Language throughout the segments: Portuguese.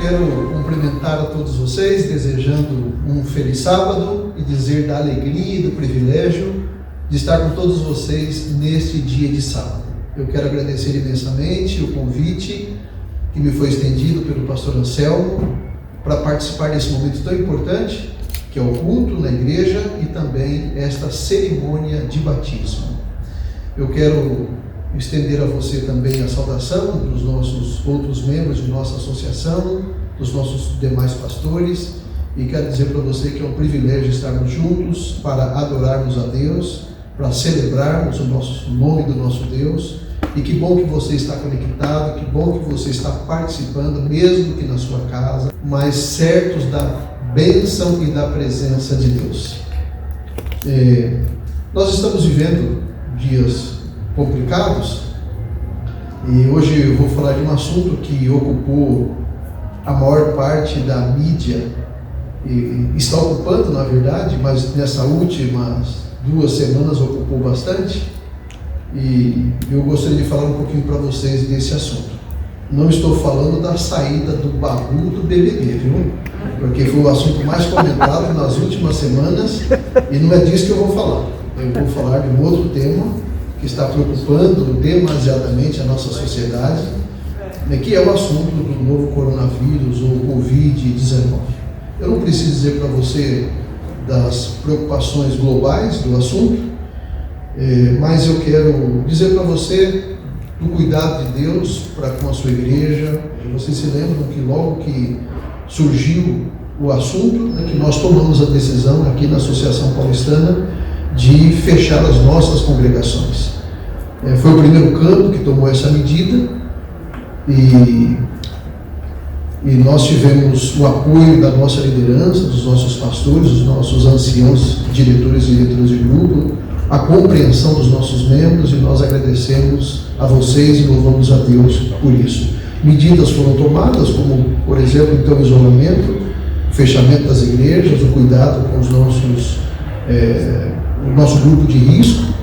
quero cumprimentar a todos vocês, desejando um feliz sábado e dizer da alegria e do privilégio de estar com todos vocês neste dia de sábado. Eu quero agradecer imensamente o convite que me foi estendido pelo pastor Anselmo para participar desse momento tão importante, que é o culto na igreja e também esta cerimônia de batismo. Eu quero estender a você também a saudação dos nossos outros membros de nossa associação, dos nossos demais pastores, e quero dizer para você que é um privilégio estarmos juntos para adorarmos a Deus, para celebrarmos o nome do nosso Deus, e que bom que você está conectado, que bom que você está participando, mesmo que na sua casa, mas certos da bênção e da presença de Deus. Nós estamos vivendo dias complicados e hoje eu vou falar de um assunto que ocupou a maior parte da mídia e está ocupando, na verdade, mas nessas últimas 2 semanas ocupou bastante, e eu gostaria de falar um pouquinho para vocês desse assunto. Não estou falando da saída do Babu do BBB, viu? Porque foi o assunto mais comentado nas últimas semanas e não é disso que eu vou falar. Eu vou falar de um outro tema que está preocupando demasiadamente a nossa sociedade, que é o assunto do novo coronavírus ou Covid-19. Eu não preciso dizer para você das preocupações globais do assunto, mas eu quero dizer para você do cuidado de Deus para com a sua igreja. Vocês se lembram que logo que surgiu o assunto, que nós tomamos a decisão aqui na Associação Paulistana de fechar as nossas congregações. Foi o primeiro canto que tomou essa medida e nós tivemos o apoio da nossa liderança, dos nossos pastores, dos nossos anciãos, diretores e diretoras de grupo, a compreensão dos nossos membros, e nós agradecemos a vocês e louvamos a Deus por isso. Medidas foram tomadas, como, por exemplo, então, o isolamento, o fechamento das igrejas, o cuidado com os o nosso grupo de risco.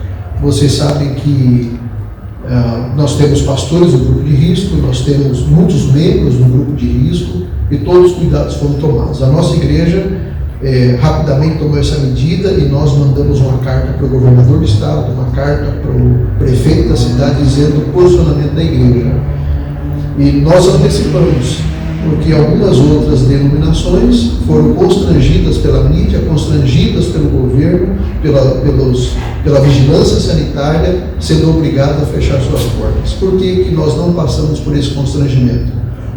Vocês sabem que nós temos pastores no grupo de risco, nós temos muitos membros no grupo de risco e todos os cuidados foram tomados. A nossa igreja rapidamente tomou essa medida e nós mandamos uma carta para o governador do estado, uma carta para o prefeito da cidade dizendo o posicionamento da igreja. E nós antecipamos, porque algumas outras denominações foram constrangidas pela mídia, constrangidas pelo governo, pela vigilância sanitária, sendo obrigadas a fechar suas portas. Por que nós não passamos por esse constrangimento?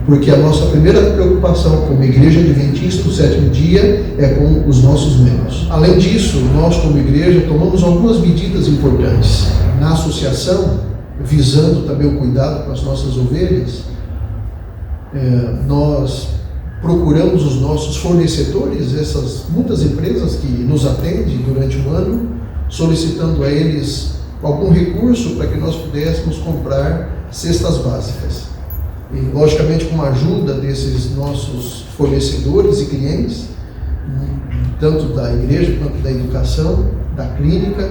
Porque a nossa primeira preocupação como Igreja Adventista do Sétimo Dia é com os nossos membros. Além disso, nós como igreja tomamos algumas medidas importantes. Na associação, visando também o cuidado com as nossas ovelhas, nós procuramos os nossos fornecedores, essas muitas empresas que nos atendem durante o ano, solicitando a eles algum recurso para que nós pudéssemos comprar cestas básicas. E, logicamente, com a ajuda desses nossos fornecedores e clientes, tanto da igreja quanto da educação, da clínica,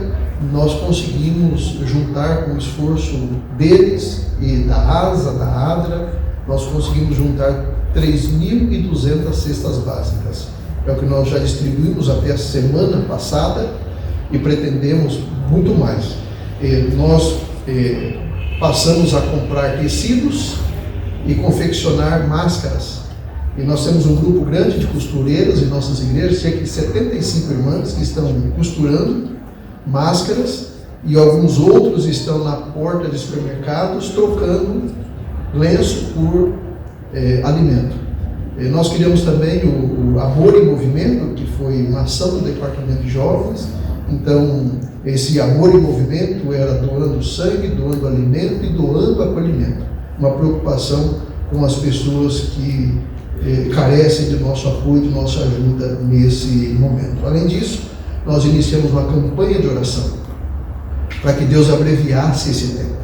nós conseguimos juntar com o esforço deles e da ASA, da ADRA, nós conseguimos juntar 3.200 cestas básicas. É o que nós já distribuímos até a semana passada e pretendemos muito mais. Nós passamos a comprar tecidos e confeccionar máscaras. E nós temos um grupo grande de costureiras em nossas igrejas, cerca de 75 irmãs que estão costurando máscaras, e alguns outros estão na porta de supermercados trocando lenço por alimento. Nós criamos também o Amor em Movimento, que foi uma ação do Departamento de Jovens. Então, esse Amor em Movimento era doando sangue, doando alimento e doando acolhimento. Uma preocupação com as pessoas que carecem de nosso apoio, de nossa ajuda nesse momento. Além disso, nós iniciamos uma campanha de oração para que Deus abreviasse esse tempo.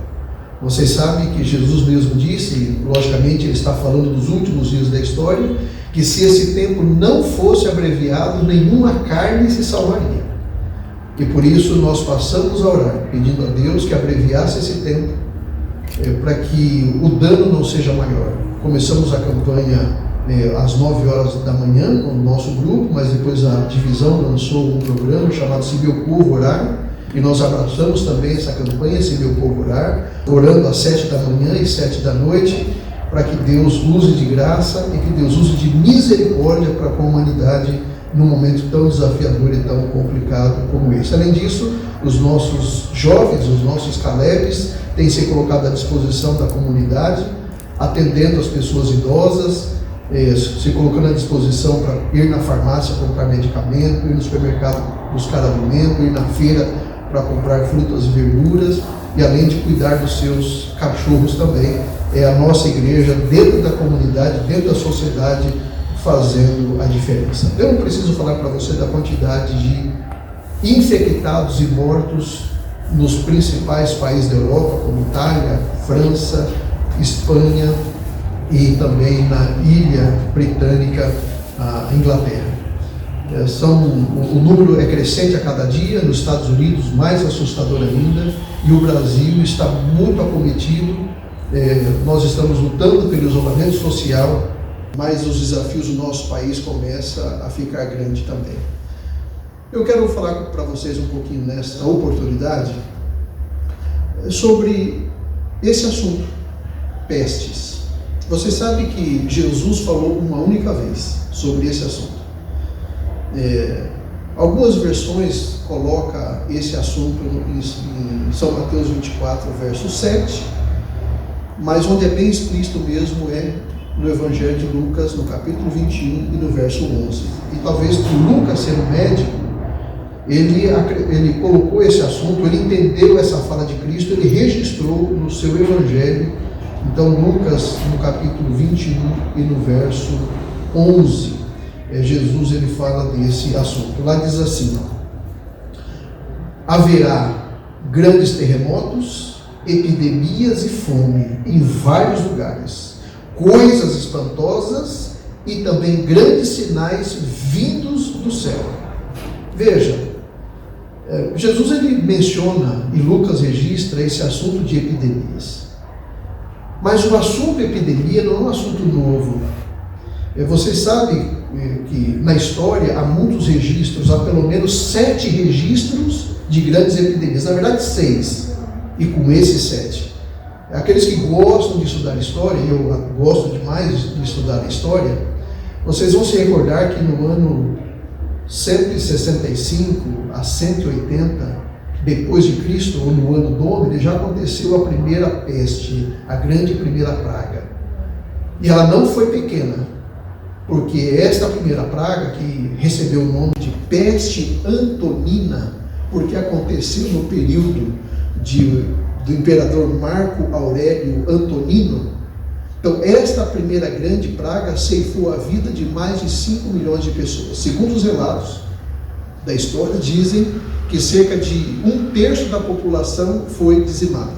Vocês sabem que Jesus mesmo disse, logicamente ele está falando dos últimos dias da história, que se esse tempo não fosse abreviado, nenhuma carne se salvaria. E por isso nós passamos a orar, pedindo a Deus que abreviasse esse tempo, para que o dano não seja maior. Começamos a campanha às 9 horas da manhã, com o nosso grupo, mas depois a divisão lançou um programa chamado Se Meu Povo Orar, e nós abraçamos também essa campanha, Se Meu Povo Orar, orando às 7 da manhã e 7 da noite, para que Deus use de graça e que Deus use de misericórdia para com a humanidade num momento tão desafiador e tão complicado como esse. Além disso, os nossos jovens, os nossos Calebs, têm se colocado à disposição da comunidade, atendendo as pessoas idosas, se colocando à disposição para ir na farmácia comprar medicamento, ir no supermercado buscar alimento, ir na feira para comprar frutas e verduras, e além de cuidar dos seus cachorros também. É a nossa igreja dentro da comunidade, dentro da sociedade, fazendo a diferença. Eu não preciso falar para você da quantidade de infectados e mortos nos principais países da Europa, como Itália, França, Espanha e também na ilha britânica, a Inglaterra. O número é crescente a cada dia, nos Estados Unidos mais assustador ainda, e o Brasil está muito acometido. Nós estamos lutando pelo isolamento social, mas os desafios do nosso país começam a ficar grandes também. Eu quero falar para vocês um pouquinho nesta oportunidade sobre esse assunto, pestes. Você sabe que Jesus falou uma única vez sobre esse assunto. Algumas versões colocam esse assunto em São Mateus 24, verso 7, mas onde é bem explícito mesmo é no Evangelho de Lucas, no capítulo 21 e no verso 11. E talvez por Lucas sendo médico, ele colocou esse assunto, ele entendeu essa fala de Cristo, ele registrou no seu Evangelho. Então Lucas, no capítulo 21 e no verso 11, Jesus ele fala desse assunto. Lá diz assim: haverá grandes terremotos, epidemias e fome em vários lugares, coisas espantosas e também grandes sinais vindos do céu. Veja, Jesus ele menciona e Lucas registra esse assunto de epidemias. Mas o assunto epidemia não é um assunto novo. Você sabe que na história há muitos registros, há pelo menos 7 registros de grandes epidemias, na verdade 6, e com esses 7. Aqueles que gostam de estudar história, e eu gosto demais de estudar a história, vocês vão se recordar que no ano 165 a 180 depois de Cristo, ou no ano Domini, já aconteceu a primeira peste, a grande primeira praga. E ela não foi pequena, porque esta primeira praga, que recebeu o nome de peste antonina, porque aconteceu no período do imperador Marco Aurélio Antonino. Então, esta primeira grande praga ceifou a vida de mais de 5 milhões de pessoas. Segundo os relatos da história, dizem que cerca de 1/3 da população foi dizimada.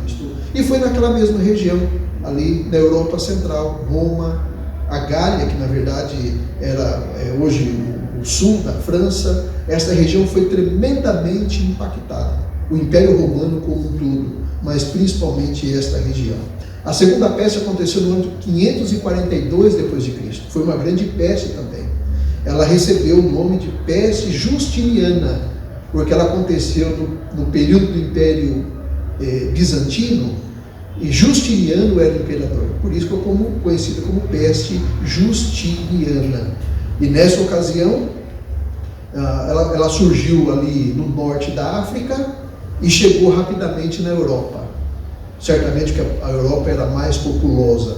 E foi naquela mesma região, ali na Europa Central, Roma, a Gália, que na verdade era hoje o sul da França. Esta região foi tremendamente impactada. O Império Romano como um todo, mas principalmente esta região. A segunda peste aconteceu no ano 542 depois de Cristo. Foi uma grande peste também. Ela recebeu o nome de peste justiniana, porque ela aconteceu no período do Império Bizantino, e Justiniano era o imperador. Por isso que ficou conhecida como peste justiniana. E nessa ocasião, ela surgiu ali no norte da África e chegou rapidamente na Europa. Certamente que a Europa era mais populosa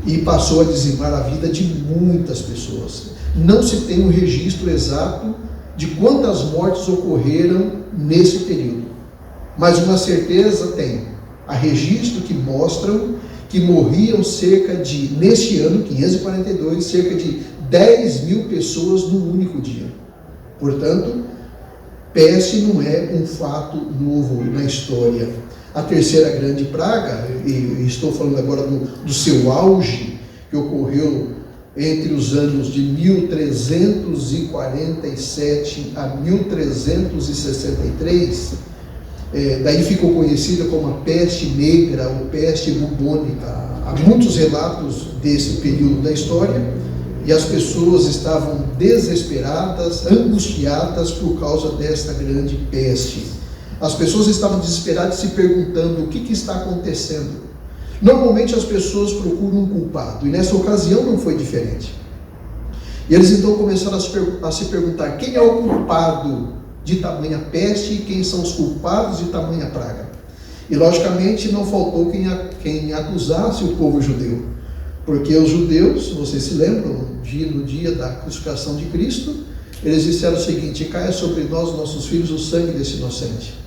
e passou a dizimar a vida de muitas pessoas. Não se tem um registro exato de quantas mortes ocorreram nesse período, mas uma certeza tem. Há registros que mostram que morriam neste ano, 542, cerca de 10 mil pessoas num único dia. Portanto, peste não é um fato novo na história. A terceira grande praga, e estou falando agora do seu auge, que ocorreu entre os anos de 1347 a 1363, daí ficou conhecida como a peste negra ou peste bubônica. Há muitos relatos desse período da história, e as pessoas estavam desesperadas, angustiadas por causa desta grande peste. As pessoas estavam desesperadas, se perguntando o que está acontecendo. Normalmente as pessoas procuram um culpado, e nessa ocasião não foi diferente. E eles então começaram a se perguntar: quem é o culpado de tamanha peste e quem são os culpados de tamanha praga? E logicamente não faltou quem acusasse o povo judeu, porque os judeus, vocês se lembram, no dia da crucificação de Cristo, eles disseram o seguinte: caia sobre nós, nossos filhos, o sangue desse inocente.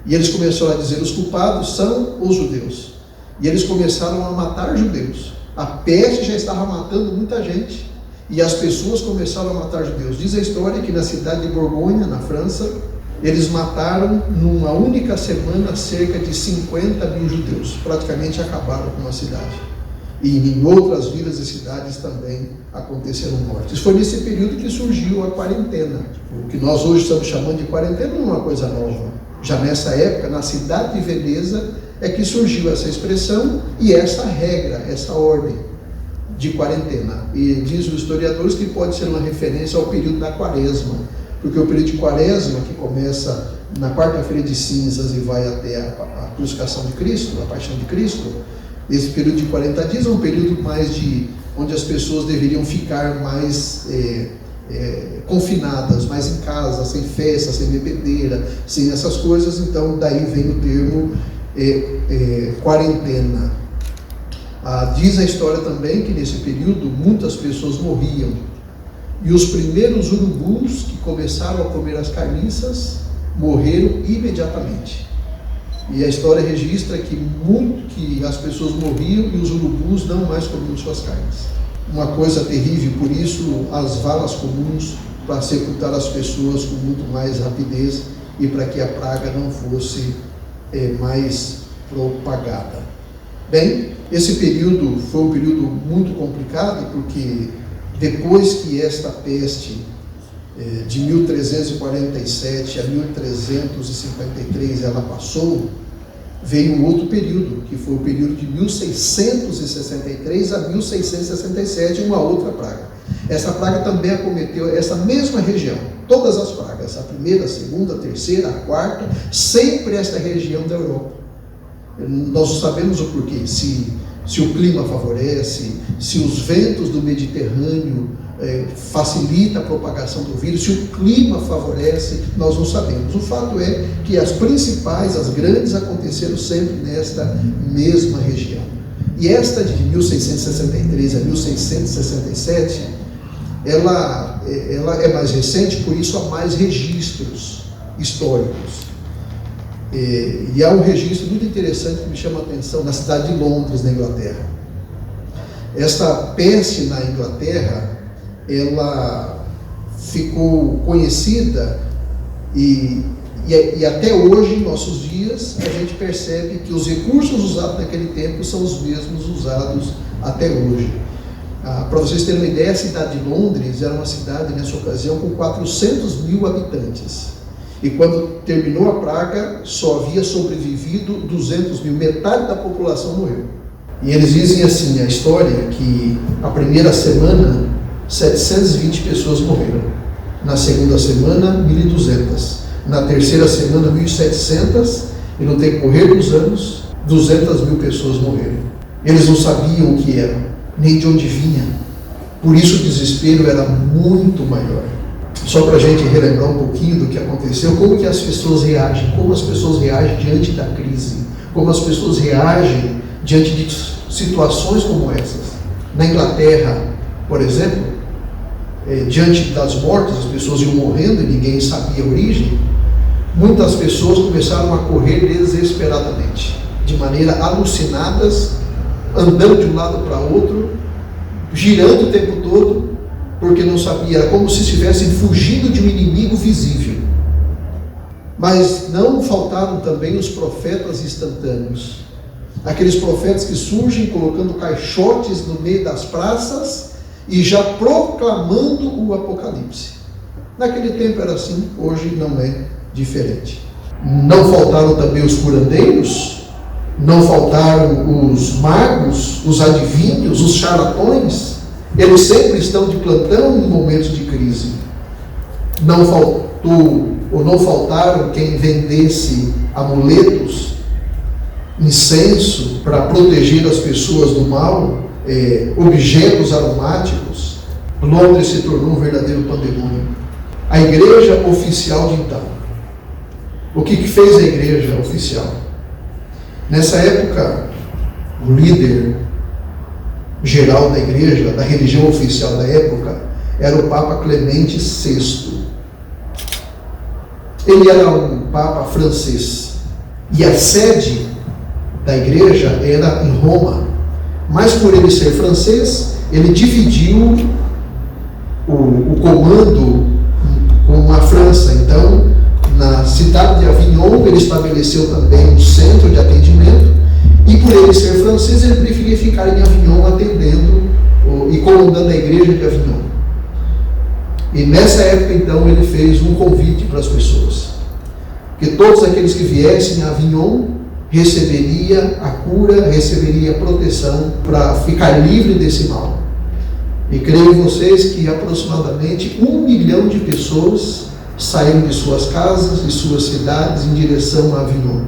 E eles começaram a dizer: os culpados são os judeus. E eles começaram a matar judeus. A peste já estava matando muita gente, e as pessoas começaram a matar judeus. Diz a história que na cidade de Borgonha, na França, eles mataram numa única semana cerca de 50 mil judeus. Praticamente acabaram com a cidade. E em outras vilas e cidades também aconteceram mortes. Foi nesse período que surgiu a quarentena. O que nós hoje estamos chamando de quarentena não é uma coisa nova. Já nessa época, na cidade de Veneza, é que surgiu essa expressão e essa regra, essa ordem de quarentena. E diz os historiadores que pode ser uma referência ao período da quaresma, porque o período de quaresma, que começa na quarta-feira de cinzas e vai até a crucificação de Cristo, a paixão de Cristo, esse período de 40 dias é um período mais onde as pessoas deveriam ficar mais confinadas, mais em casa, sem festa, sem bebedeira, sem essas coisas. Então daí vem o termo quarentena. Diz a história também que nesse período muitas pessoas morriam, e os primeiros urubus que começaram a comer as carniças morreram imediatamente. E a história registra que as pessoas morriam e os urubus não mais comiam suas carnes. Uma coisa terrível, por isso as valas comuns para sepultar as pessoas com muito mais rapidez e para que a praga não fosse mais propagada. Bem, esse período foi um período muito complicado, porque depois que esta peste de 1347 a 1353 ela passou, veio um outro período, que foi o período de 1663 a 1667, uma outra praga. Essa praga também acometeu essa mesma região, todas as pragas, a primeira, a segunda, a terceira, a quarta, sempre esta região da Europa. Nós não sabemos o porquê, se o clima favorece, se os ventos do Mediterrâneo facilita a propagação do vírus, se o clima favorece, nós não sabemos. O fato é que as principais, as grandes, aconteceram sempre nesta mesma região. E esta de 1663 a 1667, ela é mais recente, por isso há mais registros históricos. E há um registro muito interessante que me chama a atenção na cidade de Londres, na Inglaterra. Esta peste na Inglaterra, ela ficou conhecida e até hoje, em nossos dias, a gente percebe que os recursos usados naquele tempo são os mesmos usados até hoje. Para vocês terem uma ideia, a cidade de Londres era uma cidade, nessa ocasião, com 400 mil habitantes. E quando terminou a praga, só havia sobrevivido 200 mil, metade da população morreu. E eles dizem assim, a história, que a primeira semana, 720 pessoas morreram. Na segunda semana, 1.200. Na terceira semana, 1.700. E no decorrer dos anos, 200 mil pessoas morreram. Eles não sabiam o que era, nem de onde vinha. Por isso o desespero era muito maior. Só para a gente relembrar um pouquinho do que aconteceu, como que as pessoas reagem, como as pessoas reagem diante da crise, como as pessoas reagem diante de situações como essas. Na Inglaterra, por exemplo, diante das mortes, as pessoas iam morrendo e ninguém sabia a origem, muitas pessoas começaram a correr desesperadamente, de maneira alucinadas, andando de um lado para outro, girando o tempo todo, porque não sabia, era como se estivessem fugindo de um inimigo visível. Mas não faltaram também os profetas instantâneos, aqueles profetas que surgem colocando caixotes no meio das praças e já proclamando o Apocalipse. Naquele tempo era assim, hoje não é diferente. Não faltaram também os curandeiros, não faltaram os magos, os adivinhos, os charlatões, Eles sempre estão de plantão em momentos de crise. Não faltou ou não faltaram quem vendesse amuletos, incenso para proteger as pessoas do mal, objetos aromáticos. Londres se tornou um verdadeiro pandemônio. A igreja oficial de então. O que fez a igreja oficial? Nessa época, o líder geral da igreja, da religião oficial da época, era o Papa Clemente VI. Ele era um Papa francês. E a sede da igreja era em Roma. Mas por ele ser francês, ele dividiu o comando com a França. Então, na cidade de Avignon, ele estabeleceu também um centro de atendimento, e por ele ser francês, ele preferia ficar em Avignon atendendo e comandando a igreja de Avignon. E nessa época, então, ele fez um convite para as pessoas, que todos aqueles que viessem a Avignon receberia a cura, receberia a proteção para ficar livre desse mal. E creio em vocês que aproximadamente 1 milhão de pessoas saíram de suas casas, de suas cidades, em direção a Avignon.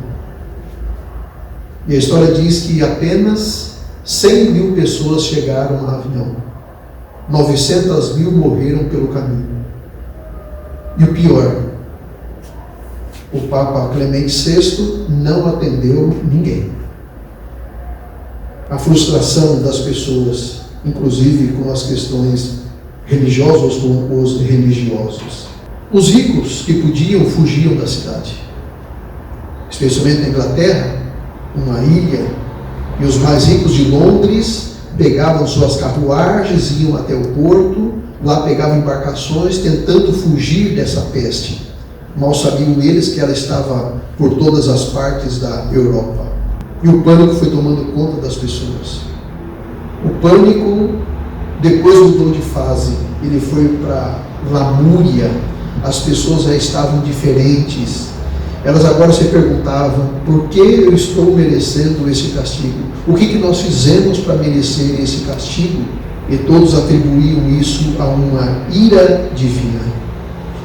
E a história diz que apenas 100 mil pessoas chegaram a Avignon. 900 mil morreram pelo caminho. E o pior, o Papa Clemente VI não atendeu ninguém. A frustração das pessoas, inclusive com as questões religiosas, com os religiosos. Os ricos que podiam fugiam da cidade, especialmente na Inglaterra, uma ilha, e os mais ricos de Londres pegavam suas carruagens, iam até o porto, lá pegavam embarcações tentando fugir dessa peste. Mal sabiam eles que ela estava por todas as partes da Europa. E o pânico foi tomando conta das pessoas. O pânico depois mudou de fase, ele foi para lamúria. As pessoas já estavam diferentes. Elas agora se perguntavam: por que eu estou merecendo esse castigo? O que nós fizemos para merecer esse castigo? E todos atribuíam isso a uma ira divina.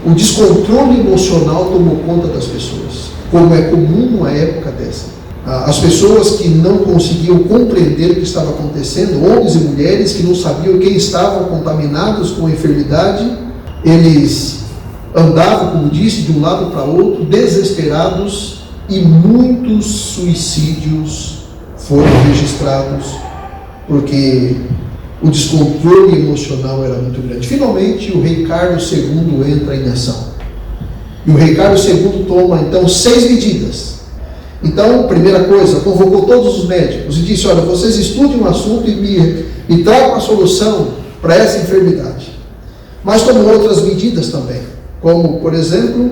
O descontrole emocional tomou conta das pessoas, como é comum numa época dessa. As pessoas que não conseguiam compreender o que estava acontecendo, homens e mulheres que não sabiam quem estavam contaminados com a enfermidade, eles andavam, como disse, de um lado para outro, desesperados, e muitos suicídios foram registrados, porque o descontrole emocional era muito grande. Finalmente, o rei Carlos II entra em ação. E o rei Carlos II toma, então, 6 medidas. Então, primeira coisa, convocou todos os médicos e disse: olha, vocês estudem um assunto e tragam a solução para essa enfermidade. Mas tomou outras medidas também, como, por exemplo,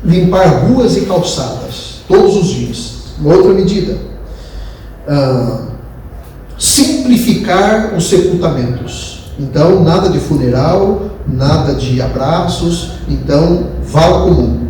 limpar ruas e calçadas todos os dias. Uma outra medida, simplificar os sepultamentos. Então, nada de funeral, nada de abraços, então, vala comum.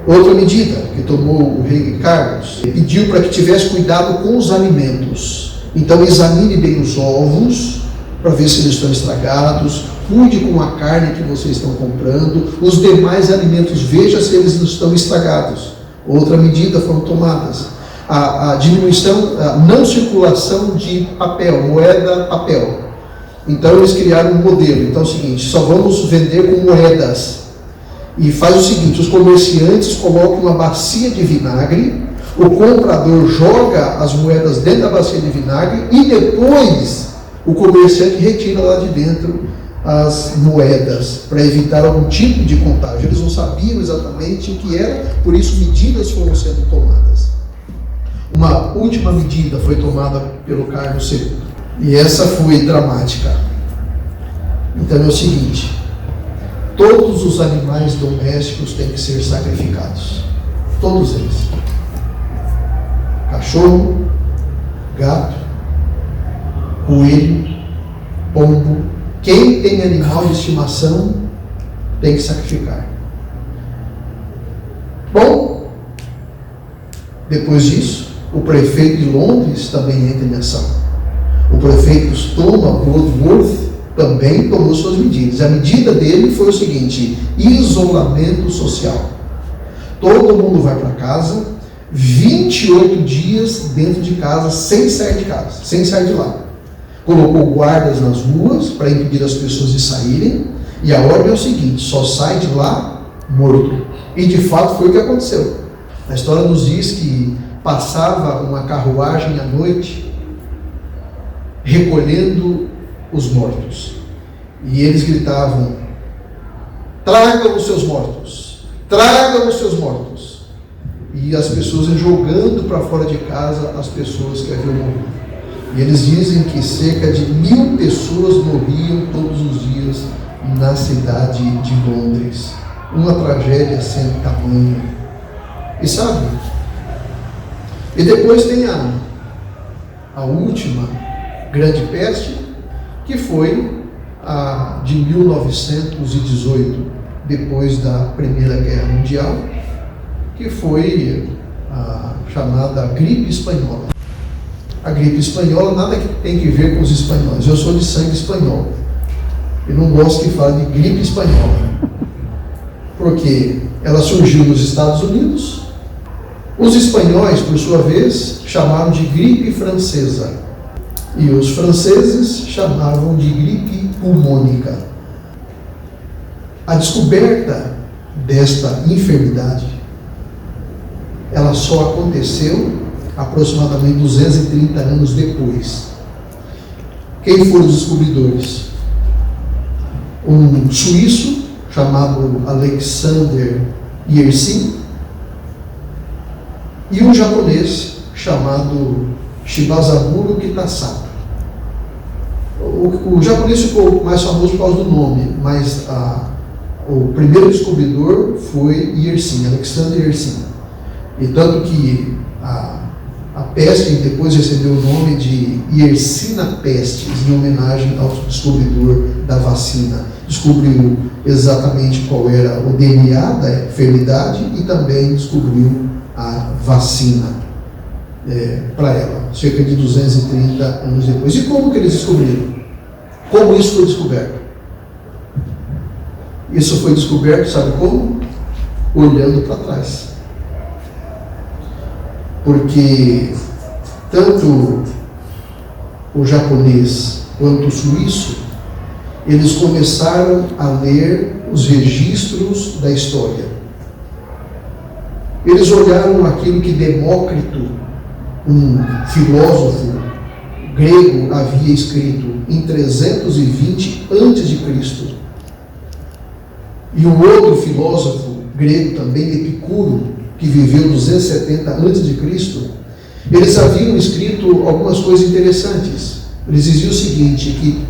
Outra medida que tomou o rei Carlos, pediu para que tivesse cuidado com os alimentos. Então, examine bem os ovos, para ver se eles estão estragados, cuide com a carne que vocês estão comprando, os demais alimentos, veja se eles não estão estragados. Outra medida foram tomadas, a diminuição, a não circulação de papel, moeda, papel. Então eles criaram um modelo. Então é o seguinte: só vamos vender com moedas. E faz o seguinte: os comerciantes colocam uma bacia de vinagre, o comprador joga as moedas dentro da bacia de vinagre e depois o comerciante retira lá de dentro as moedas, para evitar algum tipo de contágio. Eles não sabiam exatamente o que era, por isso medidas foram sendo tomadas. Uma última medida foi tomada pelo Carlos II, e essa foi dramática. Então é o seguinte: todos os animais domésticos têm que ser sacrificados, todos eles. Cachorro, gato, coelho, pombo, quem tem animal de estimação tem que sacrificar. Bom, depois disso, o prefeito de Londres também entra em ação. O prefeito toma Bloodworth também tomou suas medidas. A medida dele foi o seguinte: isolamento social. Todo mundo vai para casa, 28 dias dentro de casa, sem sair de casa, sem sair de lá. Colocou guardas nas ruas para impedir as pessoas de saírem, e a ordem é o seguinte: só sai de lá morto. E de fato foi o que aconteceu. A história nos diz que passava uma carruagem à noite recolhendo os mortos. E eles gritavam: tragam os seus mortos, tragam os seus mortos. E as pessoas iam jogando para fora de casa as pessoas que haviam morrido. E eles dizem que cerca de 1.000 pessoas morriam todos os dias na cidade de Londres. Uma tragédia sem tamanho. E sabe? E depois tem a última grande peste, que foi a de 1918, depois da Primeira Guerra Mundial, que foi a chamada gripe espanhola. A gripe espanhola nada que tem que ver com os espanhóis. Eu sou de sangue espanhol. Eu não gosto que fale de gripe espanhola, porque ela surgiu nos Estados Unidos. Os espanhóis, por sua vez, chamaram de gripe francesa. E os franceses chamavam de gripe pulmônica. A descoberta desta enfermidade, ela só aconteceu aproximadamente 230 anos depois. Quem foram os descobridores? Um suíço chamado Alexander Yersin e um japonês chamado Shibazaburo Kitasato. O japonês ficou mais famoso por causa do nome, mas o primeiro descobridor foi Yersin, Alexander Yersin. E tanto que a peste depois recebeu o nome de Yersina pestis, em homenagem ao descobridor da vacina. Descobriu exatamente qual era o DNA da enfermidade e também descobriu a vacina para ela, cerca de 230 anos depois. E como que eles descobriram? Como isso foi descoberto? Isso foi descoberto, sabe como? Olhando para trás. Porque tanto o japonês quanto o suíço, eles começaram a ler os registros da história. Eles olharam aquilo que Demócrito, um filósofo grego, havia escrito em 320 a.C. E um outro filósofo grego também, Epicuro, que viveu 270 a.C., eles haviam escrito algumas coisas interessantes. Eles diziam o seguinte,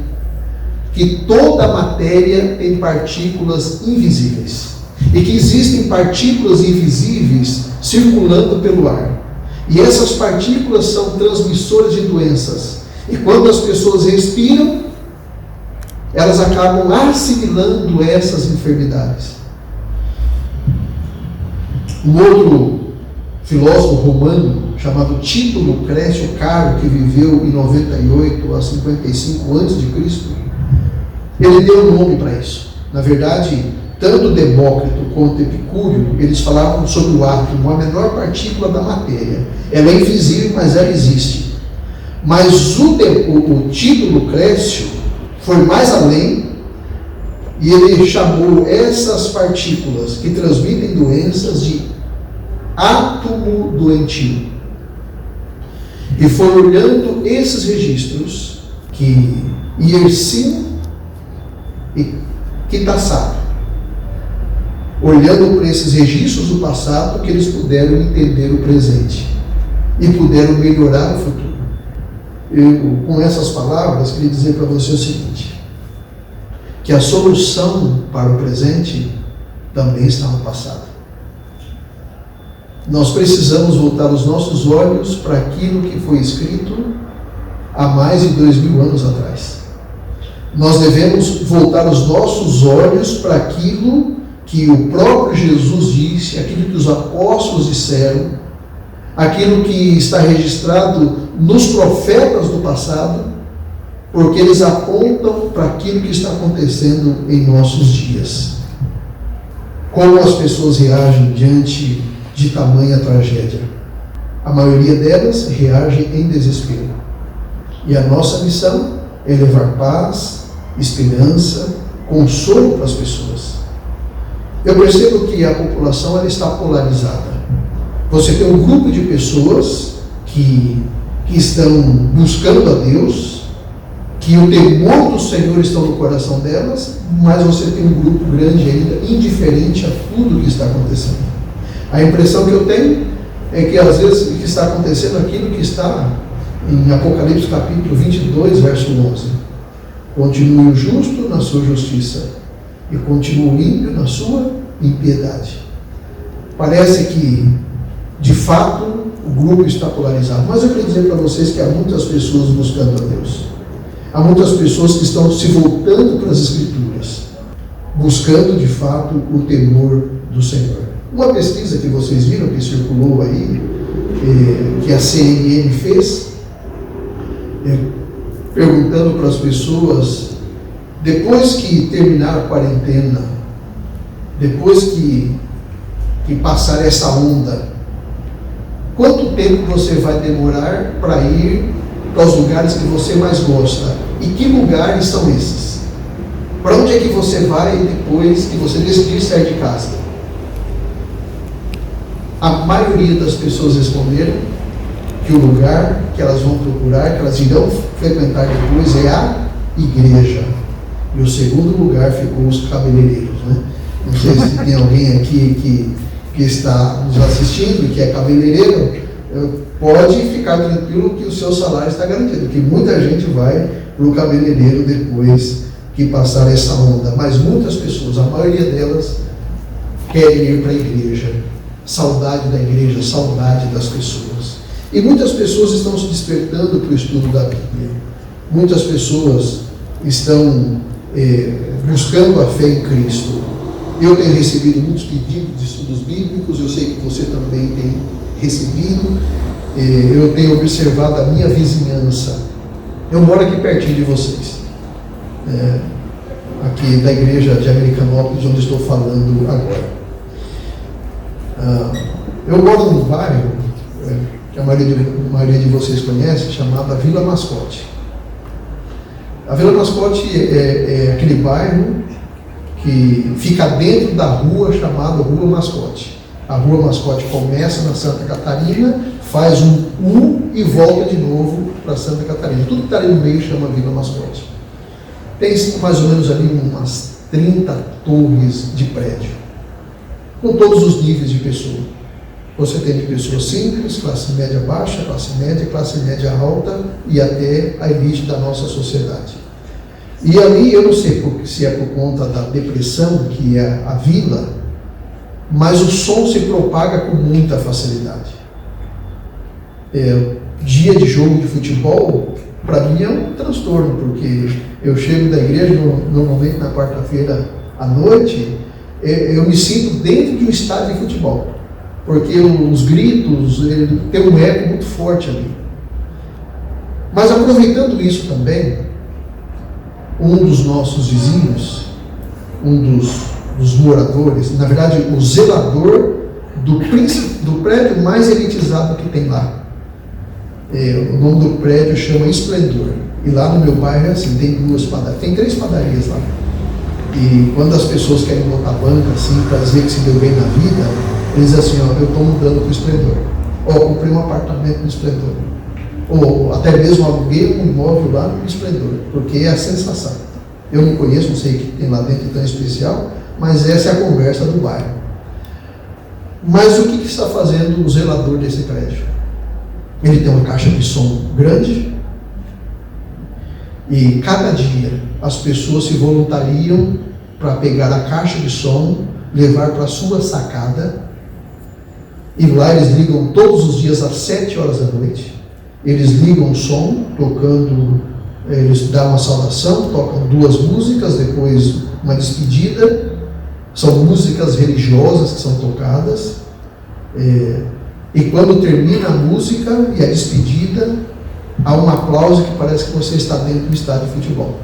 que toda a matéria tem partículas invisíveis, e que existem partículas invisíveis circulando pelo ar. E essas partículas são transmissoras de doenças. E quando as pessoas respiram, elas acabam assimilando essas enfermidades. Um outro filósofo romano, chamado Tito Lucrécio Caro, que viveu em 98 a 55 a.C., ele deu um nome para isso. Na verdade, tanto Demócrito quanto Epicúrio, eles falavam sobre o átomo, a menor partícula da matéria. Ela é invisível, mas ela existe. Mas o Tito Lucrécio foi mais além, e ele chamou essas partículas que transmitem doenças de átomo doentio. E foi olhando esses registros que Yersin e Kitasato, olhando para esses registros do passado, que eles puderam entender o presente e puderam melhorar o futuro. Eu, com essas palavras, queria dizer para você o seguinte, que a solução para o presente também está no passado. Nós precisamos voltar os nossos olhos para aquilo que foi escrito há mais de 2000 anos atrás. Nós devemos voltar os nossos olhos para aquilo que o próprio Jesus disse, aquilo que os apóstolos disseram, aquilo que está registrado nos profetas do passado, porque eles apontam para aquilo que está acontecendo em nossos dias. Como as pessoas reagem diante de tamanha tragédia? A maioria delas reage em desespero. E a nossa missão é levar paz, esperança, consolo para as pessoas. Eu percebo que a população ela está polarizada. Você tem um grupo de pessoas que estão buscando a Deus, que o temor do Senhor está no coração delas, mas você tem um grupo grande ainda indiferente a tudo que está acontecendo. A impressão que eu tenho é que às vezes o que está acontecendo é aquilo que está em Apocalipse capítulo 22, verso 11. Continue o justo na sua justiça e continue o ímpio na sua impiedade. Parece que, de fato, o grupo está polarizado. Mas eu quero dizer para vocês que há muitas pessoas buscando a Deus. Há muitas pessoas que estão se voltando para as Escrituras, buscando, de fato, o temor do Senhor. Uma pesquisa que vocês viram, que circulou aí, que a CNN fez, perguntando para as pessoas, depois que terminar a quarentena, depois que passar essa onda, quanto tempo você vai demorar para ir para os lugares que você mais gosta? E que lugares são esses? Para onde é que você vai depois que você decidir sair de casa? A maioria das pessoas responderam que o lugar que elas vão procurar, que elas irão frequentar depois, é a igreja. E o segundo lugar ficou os cabeleireiros, né? Não sei se tem alguém aqui que está nos assistindo e que é cabeleireiro, pode ficar tranquilo que o seu salário está garantido, que muita gente vai para o cabeleireiro depois que passar essa onda. Mas muitas pessoas, a maioria delas, querem ir para a igreja. Saudade da igreja, saudade das pessoas. E muitas pessoas estão se despertando para o estudo da Bíblia. Muitas pessoas estão buscando a fé em Cristo. Eu tenho recebido muitos pedidos de estudos bíblicos, eu sei que você também tem recebido. Eu tenho observado a minha vizinhança. Eu moro aqui pertinho de vocês, aqui da igreja de Americanópolis, onde estou falando agora. Eu moro num bairro que a maioria de vocês conhece, chamada Vila Mascote. A Vila Mascote é aquele bairro que fica dentro da rua chamada Rua Mascote. A Rua Mascote começa na Santa Catarina, faz um U e volta de novo para Santa Catarina. Tudo que está ali no meio chama Vila Mascote. Tem mais ou menos ali umas 30 torres de prédio, com todos os níveis de pessoa. Você tem de pessoas simples, classe média baixa, classe média alta e até a elite da nossa sociedade. E ali, eu não sei se é por conta da depressão que é a vila, mas o som se propaga com muita facilidade. Dia de jogo de futebol, para mim é um transtorno, porque eu chego da igreja normalmente na quarta-feira à noite, eu me sinto dentro de um estádio de futebol, porque os gritos, tem um eco muito forte ali. Mas aproveitando isso também, um dos nossos vizinhos, um dos moradores, na verdade o zelador do prédio mais elitizado que tem lá, o nome do prédio chama Esplendor, e lá no meu bairro é assim, tem 3 padarias lá. E quando as pessoas querem botar banca assim, para dizer que se deu bem na vida, eles dizem assim, eu estou mudando para o Esplendor, ou comprei um apartamento no Esplendor, ou até mesmo aluguei um imóvel lá no Esplendor, porque é a sensação. Eu não conheço, não sei o que tem lá dentro tão especial, mas essa é a conversa do bairro. Mas o que está fazendo o zelador desse prédio? Ele tem uma caixa de som grande, e cada dia as pessoas se voluntariam para pegar a caixa de som, levar para a sua sacada, e lá eles ligam todos os dias às 7 horas da noite. Eles ligam o som, tocando, eles dão uma saudação, tocam 2 músicas, depois uma despedida. São músicas religiosas que são tocadas, e quando termina a música e a despedida, há um aplauso que parece que você está dentro do estádio de futebol.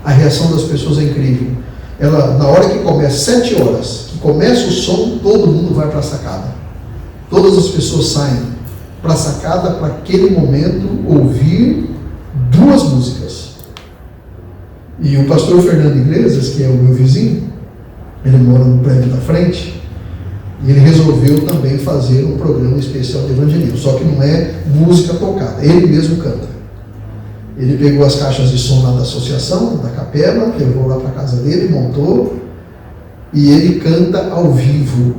A reação das pessoas é incrível. Na hora que começa, 7 horas, que começa o som, todo mundo vai para a sacada. Todas as pessoas saem para a sacada para aquele momento ouvir 2 músicas. E o pastor Fernando Iglesias, que é o meu vizinho, ele mora no prédio da frente, e ele resolveu também fazer um programa especial de evangelismo, só que não é música tocada, ele mesmo canta. Ele pegou as caixas de som lá da associação, da capela, levou lá para a casa dele, montou, e ele canta ao vivo.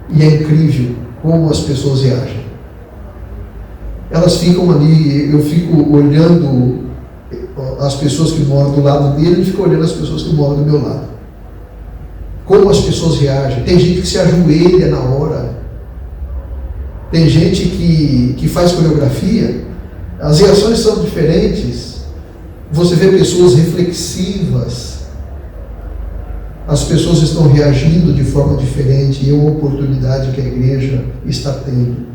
E é incrível como as pessoas reagem. Elas ficam ali, eu fico olhando as pessoas que moram do lado dele, ele fica olhando as pessoas que moram do meu lado. Como as pessoas reagem. Tem gente que se ajoelha na hora. Tem gente que faz coreografia. As reações são diferentes. Você vê pessoas reflexivas. As pessoas estão reagindo de forma diferente e é uma oportunidade que a igreja está tendo.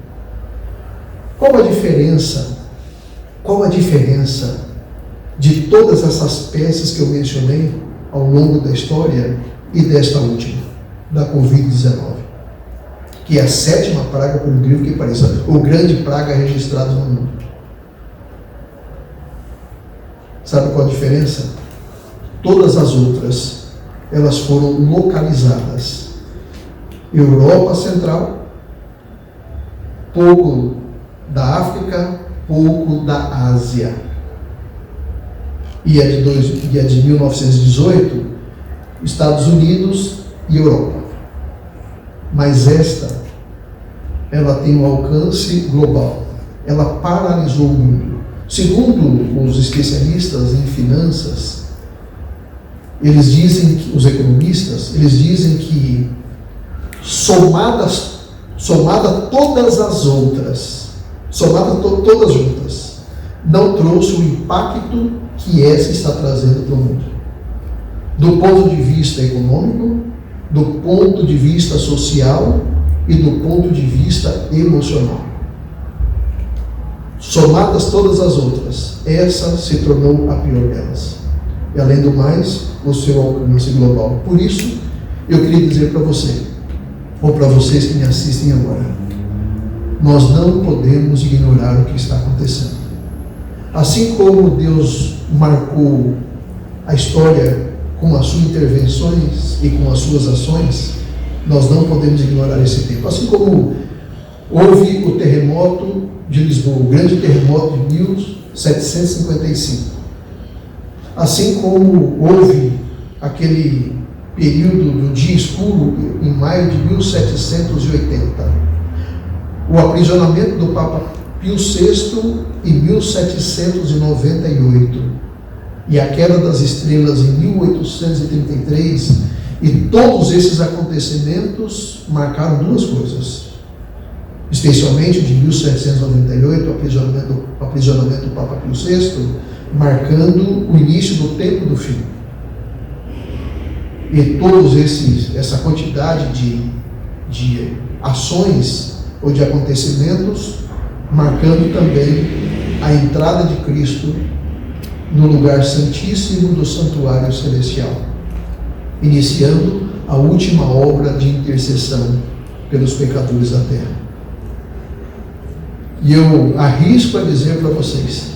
Qual a diferença? Qual a diferença de todas essas peças que eu mencionei ao longo da história e desta última, da Covid-19? Que é a 7ª praga, por incrível que pareça, ou grande praga registrada no mundo. Sabe qual a diferença? Todas as outras, elas foram localizadas. Europa Central, pouco da África, pouco da Ásia. E a de 1918, Estados Unidos e Europa. Mas ela tem um alcance global. Ela paralisou o mundo. Segundo os especialistas em finanças, eles dizem que, os economistas, eles dizem que somada todas as outras, todas juntas, não trouxe o impacto que essa está trazendo para o mundo. Do ponto de vista econômico, do ponto de vista social e do ponto de vista emocional. Somadas todas as outras, essa se tornou a pior delas. E além do mais, o seu alcance global. Por isso, eu queria dizer para você, ou para vocês que me assistem agora, nós não podemos ignorar o que está acontecendo. Assim como Deus marcou a história com as suas intervenções e com as suas ações, nós não podemos ignorar esse tempo. Assim como houve o terremoto de Lisboa, o grande terremoto de 1755. Assim como houve aquele período do dia escuro em maio de 1780. O aprisionamento do Papa Pio VI em 1798. E a queda das estrelas em 1833. E todos esses acontecimentos marcaram 2 coisas. Especialmente o de 1798, o aprisionamento do Papa Pio VI, marcando o início do tempo do fim. E todos essa quantidade de ações ou de acontecimentos, marcando também a entrada de Cristo no lugar santíssimo do santuário celestial, iniciando a última obra de intercessão pelos pecadores da terra. E eu arrisco a dizer para vocês,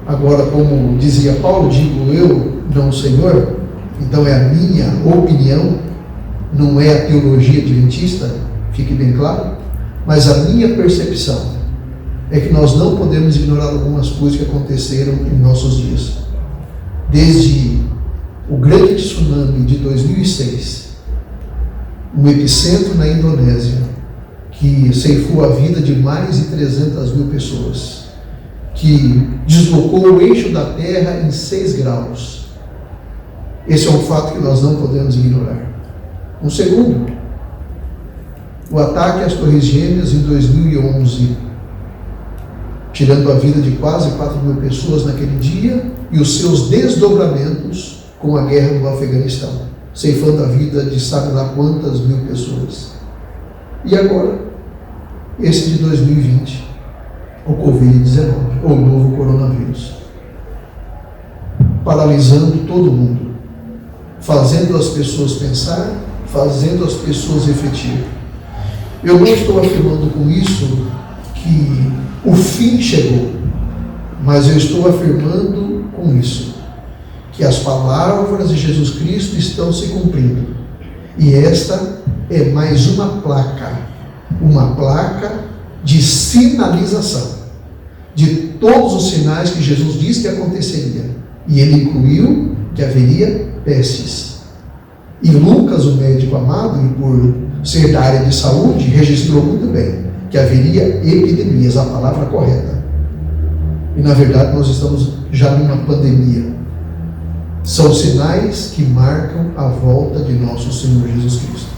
agora, como dizia Paulo, digo eu, não o Senhor, então é a minha opinião, não é a teologia adventista, fique bem claro, mas a minha percepção é que nós não podemos ignorar algumas coisas que aconteceram em nossos dias. Desde o grande tsunami de 2006, um epicentro na Indonésia, que ceifou a vida de mais de 300 mil pessoas, que deslocou o eixo da Terra em 6 graus. Esse é um fato que nós não podemos ignorar. Um segundo, o ataque às Torres Gêmeas em 2011, tirando a vida de quase 4 mil pessoas naquele dia, e os seus desdobramentos com a guerra do Afeganistão, ceifando a vida de sabe lá quantas mil pessoas. E agora, esse de 2020, o Covid-19, ou o novo coronavírus, paralisando todo mundo, fazendo as pessoas pensar, fazendo as pessoas refletir. Eu não estou afirmando com isso que o fim chegou, mas eu estou afirmando com isso que as palavras de Jesus Cristo estão se cumprindo. E esta é mais uma placa de sinalização de todos os sinais que Jesus disse que aconteceria. E ele incluiu que haveria pestes. E Lucas, o médico amado, e por ser da área de saúde, registrou muito bem que haveria epidemias, a palavra correta. E na verdade nós estamos já numa pandemia. São sinais que marcam a volta de nosso Senhor Jesus Cristo.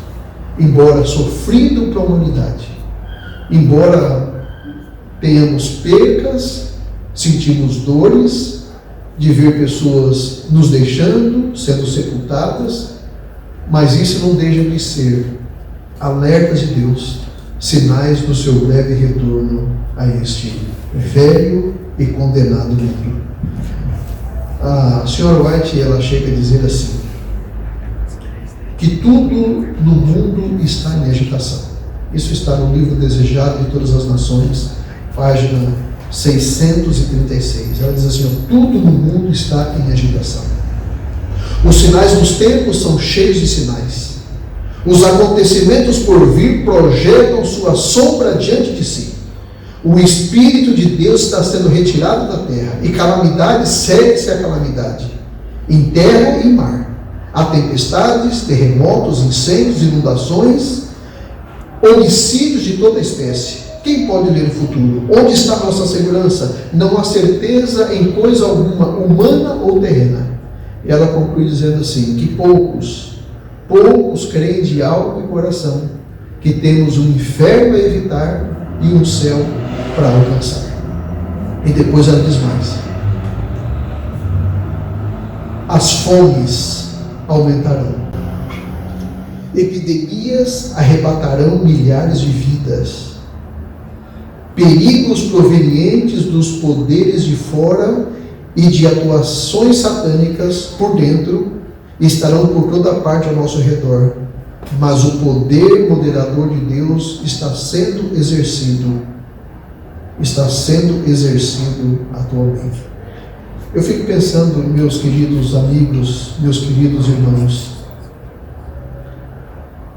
Embora sofrido para a humanidade, embora tenhamos percas, sentimos dores de ver pessoas nos deixando, sendo sepultadas, mas isso não deixa de ser alertas de Deus, sinais do seu breve retorno a este velho e condenado mundo. A senhora White, ela chega a dizer assim, que tudo no mundo está em agitação. Isso está no livro Desejado de Todas as Nações, página 636. Ela diz assim, tudo no mundo está em agitação. Os sinais dos tempos são cheios de sinais. Os acontecimentos por vir projetam sua sombra diante de si. O Espírito de Deus está sendo retirado da terra, e calamidade segue-se a calamidade, em terra e mar. Há tempestades, terremotos, incêndios, inundações, homicídios de toda espécie. Quem pode ler o futuro? Onde está nossa segurança? Não há certeza em coisa alguma, humana ou terrena. E ela conclui dizendo assim, que poucos creem de alma e coração, que temos um inferno a evitar e um céu para alcançar. E depois ela diz mais, as fomes aumentarão, epidemias arrebatarão milhares de vidas, perigos provenientes dos poderes de fora e de atuações satânicas por dentro estarão por toda parte ao nosso redor, mas o poder moderador de Deus está sendo exercido atualmente. Eu fico pensando, meus queridos amigos, meus queridos irmãos,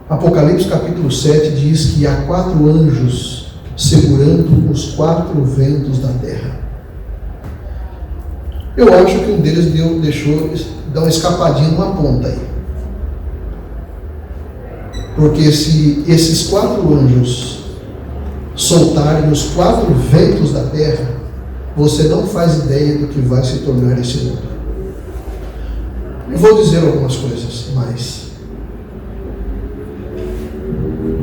Apocalipse capítulo 7 diz que há 4 anjos segurando os 4 ventos da terra. Eu acho que um deles deixou dar uma escapadinha numa ponta aí. Porque se esses 4 anjos soltarem os 4 ventos da terra, você não faz ideia do que vai se tornar esse mundo. Eu vou dizer algumas coisas mais.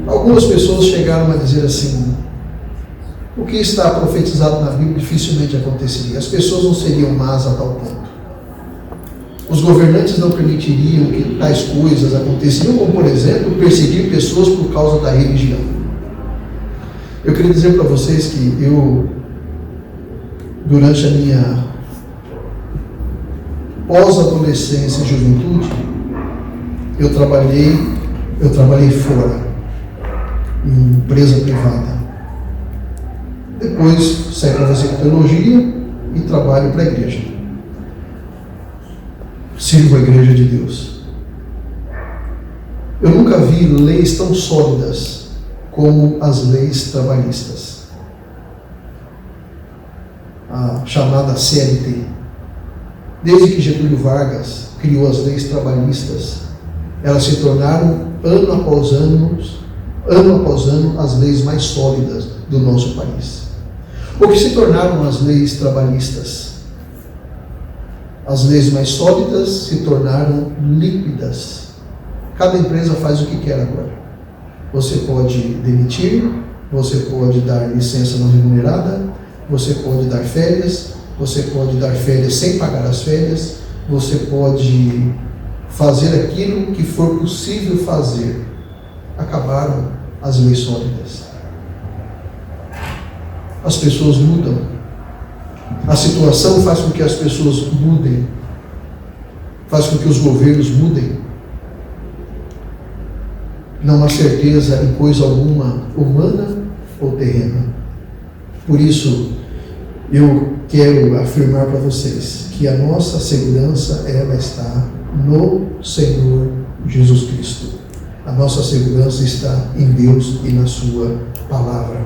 Algumas pessoas chegaram a dizer assim, o que está profetizado na Bíblia dificilmente aconteceria. As pessoas não seriam más a tal ponto. Os governantes não permitiriam que tais coisas aconteceriam, como por exemplo, perseguir pessoas por causa da religião. Eu queria dizer para vocês que eu, durante a minha pós-adolescência e juventude, eu trabalhei fora, em empresa privada. Depois saí para fazer teologia e trabalho para a igreja. Sirvo a igreja de Deus. Eu nunca vi leis tão sólidas como as leis trabalhistas. A chamada CLT. Desde que Getúlio Vargas criou as leis trabalhistas, elas se tornaram, ano após ano, as leis mais sólidas do nosso país. O que se tornaram as leis trabalhistas? As leis mais sólidas se tornaram líquidas. Cada empresa faz o que quer agora. Você pode demitir, você pode dar licença não remunerada, você pode dar férias, você pode dar férias sem pagar as férias, você pode fazer aquilo que for possível fazer. Acabaram as leis sólidas. as pessoas mudam. A situação faz com que as pessoas mudem. Faz com que os governos mudem. Não há certeza em coisa alguma humana ou terrena. Por isso, eu quero afirmar para vocês que a nossa segurança, ela está no Senhor Jesus Cristo. A nossa segurança está em Deus e na sua palavra.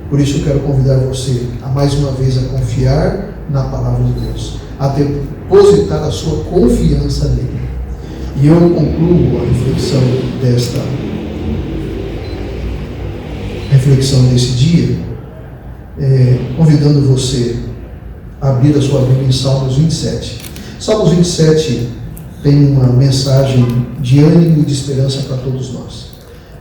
Por isso eu quero convidar você a mais uma vez a confiar na palavra de Deus, a depositar a sua confiança nele. E eu concluo a reflexão desse dia, convidando você a abrir a sua Bíblia em Salmos 27. Salmos 27 tem uma mensagem de ânimo e de esperança para todos nós.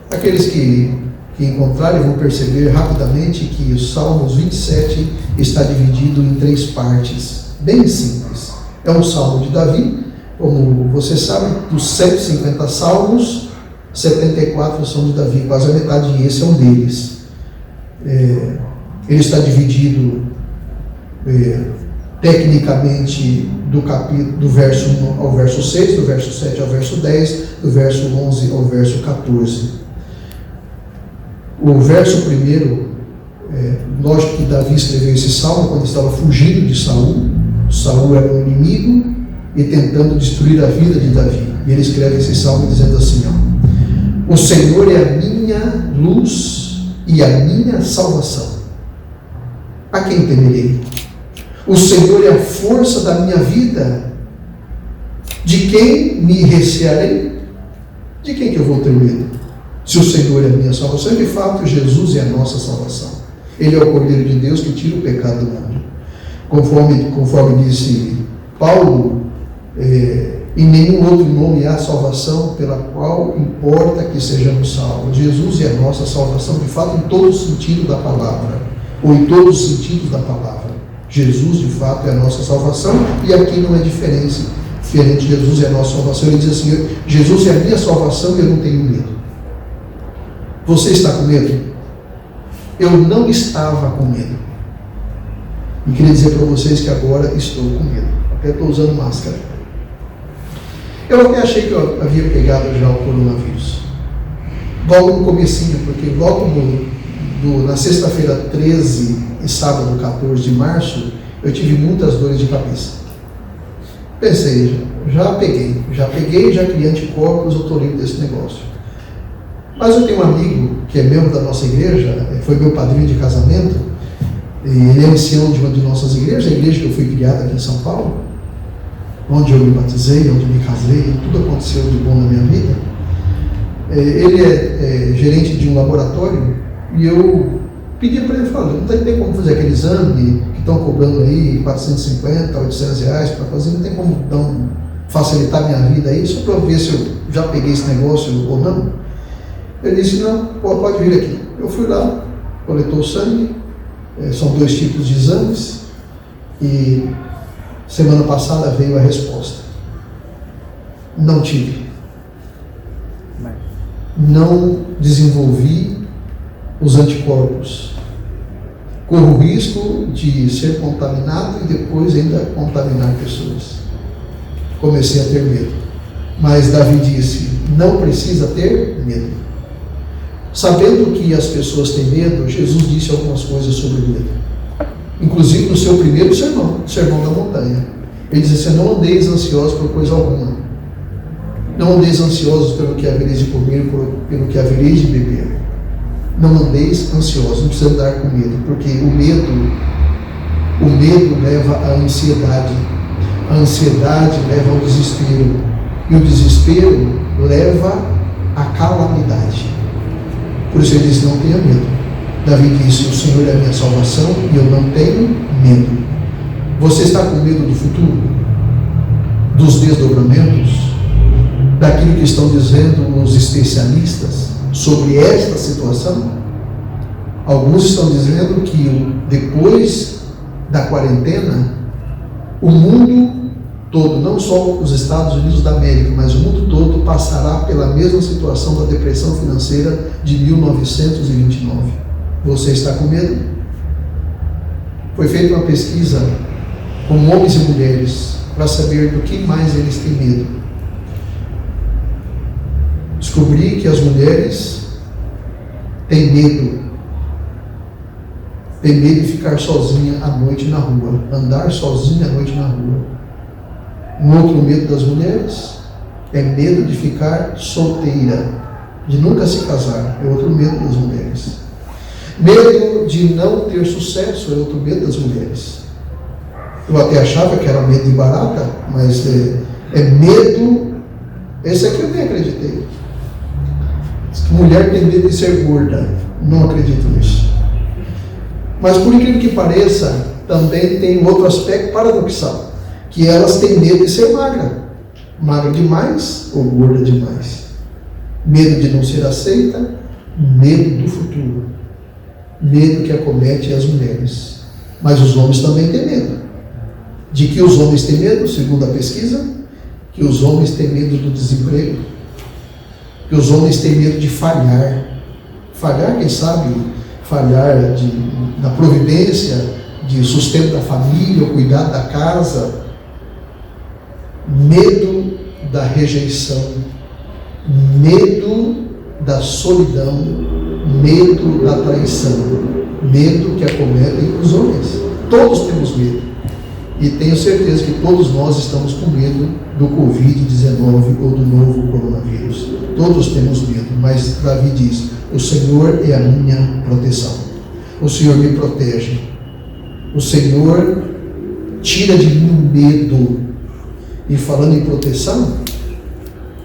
Aqueles que encontrarem vão perceber rapidamente que o Salmos 27 está dividido em 3 partes, bem simples. É um salmo de Davi, como você sabe, dos 150 salmos, 74 são de Davi, quase a metade, e esse é um deles. Ele está dividido tecnicamente do verso 1 ao verso 6, do verso 7 ao verso 10, do verso 11 ao verso 14. O verso primeiro, lógico que Davi escreveu esse salmo quando estava fugindo de Saul. Saul era um inimigo e tentando destruir a vida de Davi. E ele escreve esse salmo dizendo assim: o Senhor é a minha luz e a minha salvação. A quem temerei? O Senhor é a força da minha vida. De quem me recearei? De quem que eu vou ter medo? Se o Senhor é a minha salvação, de fato Jesus é a nossa salvação. Ele é o Cordeiro de Deus que tira o pecado do mundo. Conforme disse Paulo, em nenhum outro nome há salvação pela qual importa que sejamos salvos. Jesus é a nossa salvação, de fato, em todo o sentido da palavra, ou em todos os sentidos da palavra. Jesus, de fato, é a nossa salvação, e aqui não é diferente. Jesus é a nossa salvação. Ele diz assim: Jesus é a minha salvação e eu não tenho medo. Você está com medo? Eu não estava com medo. E queria dizer para vocês que agora estou com medo. Até estou usando máscara. Eu até achei que eu havia pegado já o coronavírus. Logo no comecinho, porque logo na sexta-feira 13 e sábado 14 de março, eu tive muitas dores de cabeça. Pensei, já criei anticorpos, eu estou livre desse negócio. Mas eu tenho um amigo que é membro da nossa igreja, foi meu padrinho de casamento, e ele é ancião de uma de nossas igrejas, a igreja que eu fui criado aqui em São Paulo, onde eu me batizei, onde me casei, tudo aconteceu de bom na minha vida. Ele é gerente de um laboratório, e eu pedi para ele, falei, não tem como fazer aquele exame que estão cobrando aí 450, 800 reais para fazer, não tem como facilitar minha vida aí, só para eu ver se eu já peguei esse negócio ou não. Ele disse: não, pode vir aqui. Eu fui lá, coletou o sangue, são 2 tipos de exames, e semana passada veio a resposta. Não tive. Não desenvolvi os anticorpos. Corro o risco de ser contaminado e depois ainda contaminar pessoas. Comecei a ter medo. Mas Davi disse: não precisa ter medo. Sabendo que as pessoas têm medo, Jesus disse algumas coisas sobre o medo. Inclusive no seu primeiro sermão, o Sermão da Montanha. Ele diz assim: não andeis ansiosos por coisa alguma. Não andeis ansiosos pelo que havereis de comer, pelo que havereis de beber. Não andeis ansiosos, não precisa andar com medo, porque o medo leva à ansiedade. A ansiedade leva ao desespero. E o desespero leva à calamidade. Por isso ele disse: não tenha medo. Davi disse: o Senhor é a minha salvação e eu não tenho medo. Você está com medo do futuro? Dos desdobramentos? Daquilo que estão dizendo os especialistas sobre esta situação? Alguns estão dizendo que depois da quarentena, o mundo todo, não só os Estados Unidos da América, mas o mundo todo passará pela mesma situação da depressão financeira de 1929. Você está com medo? Foi feita uma pesquisa com homens e mulheres para saber do que mais eles têm medo. Descobri que as mulheres têm medo de ficar sozinha à noite na rua, andar sozinha à noite na rua. Um outro medo das mulheres é medo de ficar solteira, de nunca se casar, é outro medo das mulheres. Medo de não ter sucesso é outro medo das mulheres. Eu até achava que era medo de barata, mas é medo, esse aqui eu nem acreditei. Mulher tem medo de ser gorda, não acredito nisso. Mas por incrível que pareça, também tem um outro aspecto paradoxal, que elas têm medo de ser magra. Magra demais ou gorda demais. Medo de não ser aceita, medo do futuro. Medo que acomete as mulheres. Mas os homens também têm medo. De que os homens têm medo, segundo a pesquisa? Que os homens têm medo do desemprego. Que os homens têm medo de falhar. Falhar, quem sabe, falhar na providência, de sustento da família, o cuidado da casa. Medo da rejeição, medo da solidão, medo da traição, medo que acometem os homens. Todos temos medo. E tenho certeza que todos nós estamos com medo do Covid-19 ou do novo coronavírus. Todos temos medo, mas Davi diz: o Senhor é a minha proteção. O Senhor me protege. O Senhor tira de mim o medo. E falando em proteção,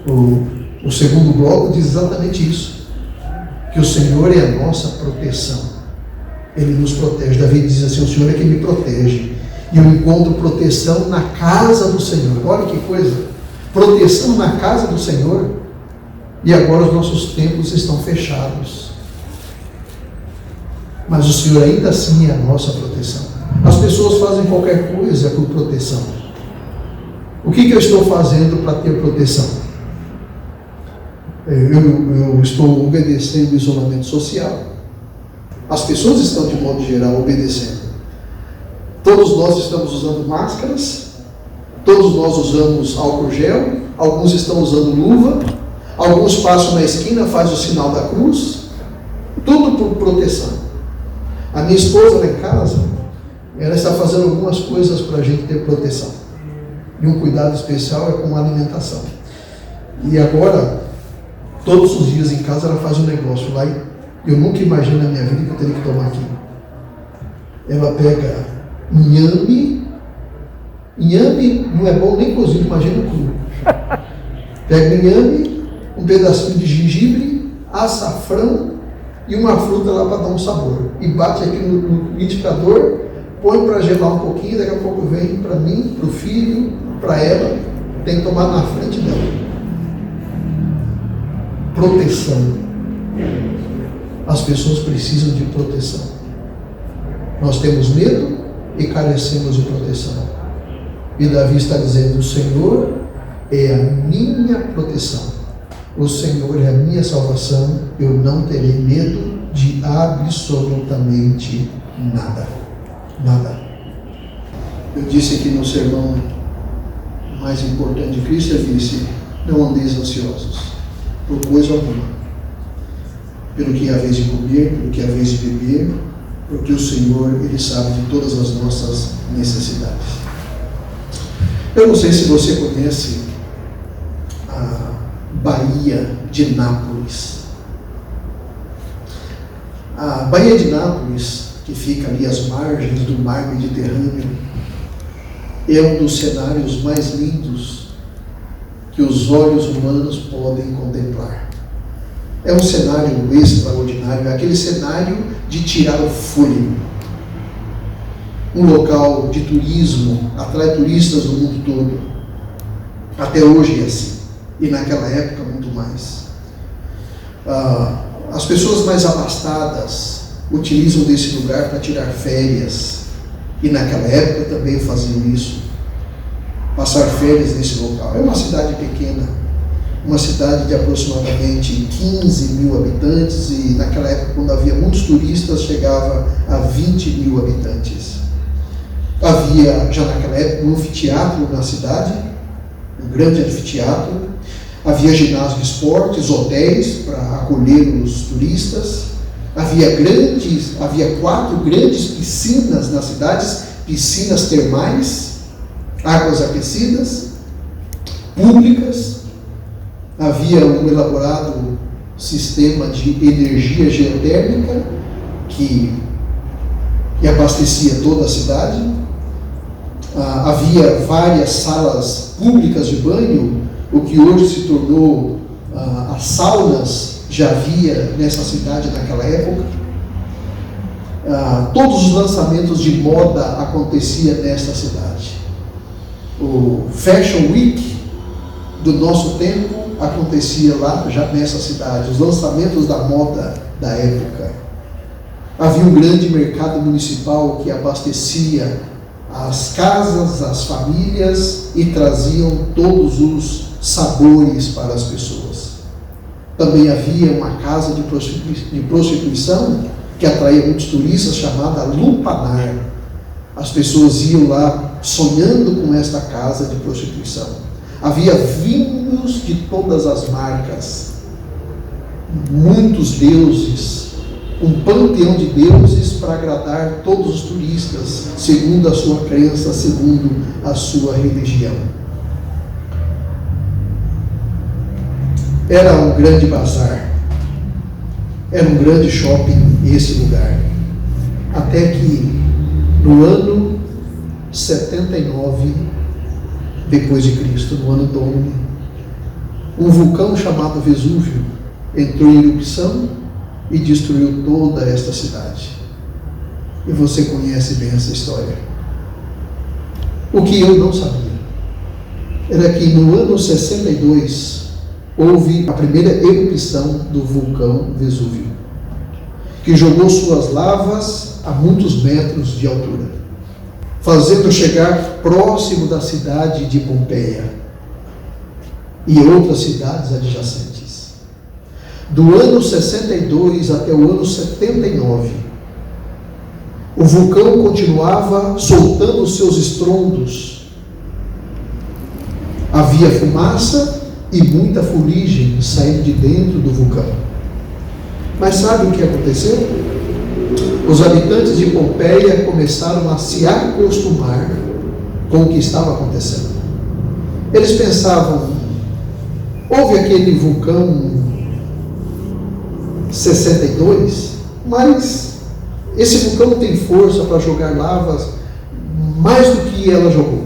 o segundo bloco diz exatamente isso. Que o Senhor é a nossa proteção. Ele nos protege. Davi diz assim: o Senhor é quem me protege. E eu encontro proteção na casa do Senhor. Olha que coisa! Proteção na casa do Senhor. E agora os nossos templos estão fechados. Mas o Senhor ainda assim é a nossa proteção. As pessoas fazem qualquer coisa por proteção. O que eu estou fazendo para ter proteção? Eu estou obedecendo o isolamento social. As pessoas estão, de modo geral, obedecendo. Todos nós estamos usando máscaras, todos nós usamos álcool gel, alguns estão usando luva, alguns passam na esquina, faz o sinal da cruz, tudo por proteção. A minha esposa lá em casa, ela está fazendo algumas coisas para a gente ter proteção. E um cuidado especial é com a alimentação. E agora, todos os dias em casa, ela faz um negócio lá, e eu nunca imaginei na minha vida que eu teria que tomar aquilo. Ela pega inhame não é bom nem cozido, imagina cru. Pega inhame, um pedacinho de gengibre, açafrão e uma fruta lá para dar um sabor. E bate aqui no liquidificador, põe para gelar um pouquinho, daqui a pouco vem para mim, para o filho, para ela, tem que tomar na frente dela. Proteção. As pessoas precisam de proteção. Nós temos medo e carecemos de proteção. E Davi está dizendo: o Senhor é a minha proteção, o Senhor é a minha salvação, eu não terei medo de absolutamente nada. Nada. Eu disse aqui no sermão mais importante de Cristo, eu disse: não andeis ansiosos por coisa alguma, pelo que é a vez de comer, pelo que é a vez de beber, porque o Senhor, Ele sabe de todas as nossas necessidades. Eu não sei se você conhece a Baía de Nápoles. A Baía de Nápoles, que fica ali às margens do mar Mediterrâneo, é um dos cenários mais lindos que os olhos humanos podem contemplar. É um cenário extraordinário, é aquele cenário de tirar o fôlego. Um local de turismo, atrai turistas do mundo todo. Até hoje é assim, e naquela época muito mais. As pessoas mais abastadas utilizam desse lugar para tirar férias, e naquela época também faziam isso, passar férias nesse local. É uma cidade pequena, uma cidade de aproximadamente 15 mil habitantes, e naquela época, quando havia muitos turistas, chegava a 20 mil habitantes. Havia, já naquela época, um anfiteatro na cidade, um grande anfiteatro. Havia ginásio de esportes, hotéis para acolher os turistas. Havia 4 grandes piscinas nas cidades, piscinas termais, águas aquecidas, públicas. Havia um elaborado sistema de energia geotérmica que abastecia toda a cidade. Havia várias salas públicas de banho, o que hoje se tornou as saunas, já havia nessa cidade naquela época. Todos os lançamentos de moda aconteciam nesta cidade. O Fashion Week do nosso tempo acontecia lá, já nessa cidade, os lançamentos da moda da época. Havia um grande mercado municipal que abastecia as casas, as famílias e traziam todos os sabores para as pessoas. Também havia uma casa de prostituição que atraía muitos turistas, chamada Lupanar. As pessoas iam lá sonhando com esta casa de prostituição. Havia vinhos de todas as marcas, muitos deuses, um panteão de deuses para agradar todos os turistas, segundo a sua crença, segundo a sua religião. Era um grande bazar, era um grande shopping esse lugar, até que no ano 79 depois de Cristo, no ano Domini, um vulcão chamado Vesúvio entrou em erupção e destruiu toda esta cidade. E você conhece bem essa história. O que eu não sabia era que no ano 62 houve a primeira erupção do vulcão Vesúvio, que jogou suas lavas a muitos metros de altura, fazendo chegar próximo da cidade de Pompeia e outras cidades adjacentes. Do ano 62 até o ano 79, o vulcão continuava soltando seus estrondos. Havia fumaça e muita fuligem saindo de dentro do vulcão. Mas sabe o que aconteceu? Os habitantes de Pompeia começaram a se acostumar com o que estava acontecendo. Eles pensavam, houve aquele vulcão 62, mas esse vulcão tem força para jogar lavas mais do que ela jogou.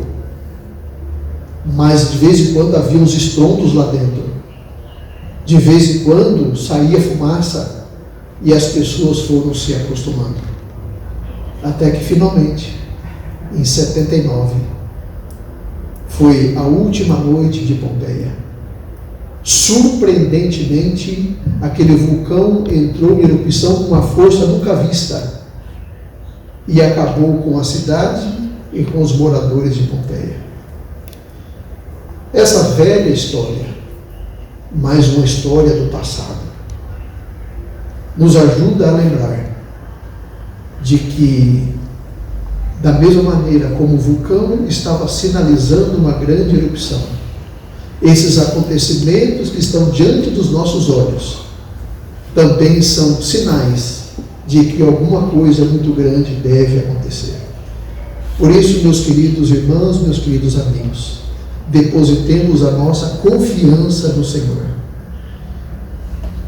Mas de vez em quando havia uns estrondos lá dentro. De vez em quando saía fumaça e as pessoas foram se acostumando. Até que finalmente, em 79, foi a última noite de Pompeia. Surpreendentemente, aquele vulcão entrou em erupção com uma força nunca vista e acabou com a cidade e com os moradores de Pompeia. Essa velha história, mais uma história do passado, nos ajuda a lembrar de que, da mesma maneira como o vulcão estava sinalizando uma grande erupção, esses acontecimentos que estão diante dos nossos olhos também são sinais de que alguma coisa muito grande deve acontecer. Por isso, meus queridos irmãos, meus queridos amigos, depositemos a nossa confiança no Senhor.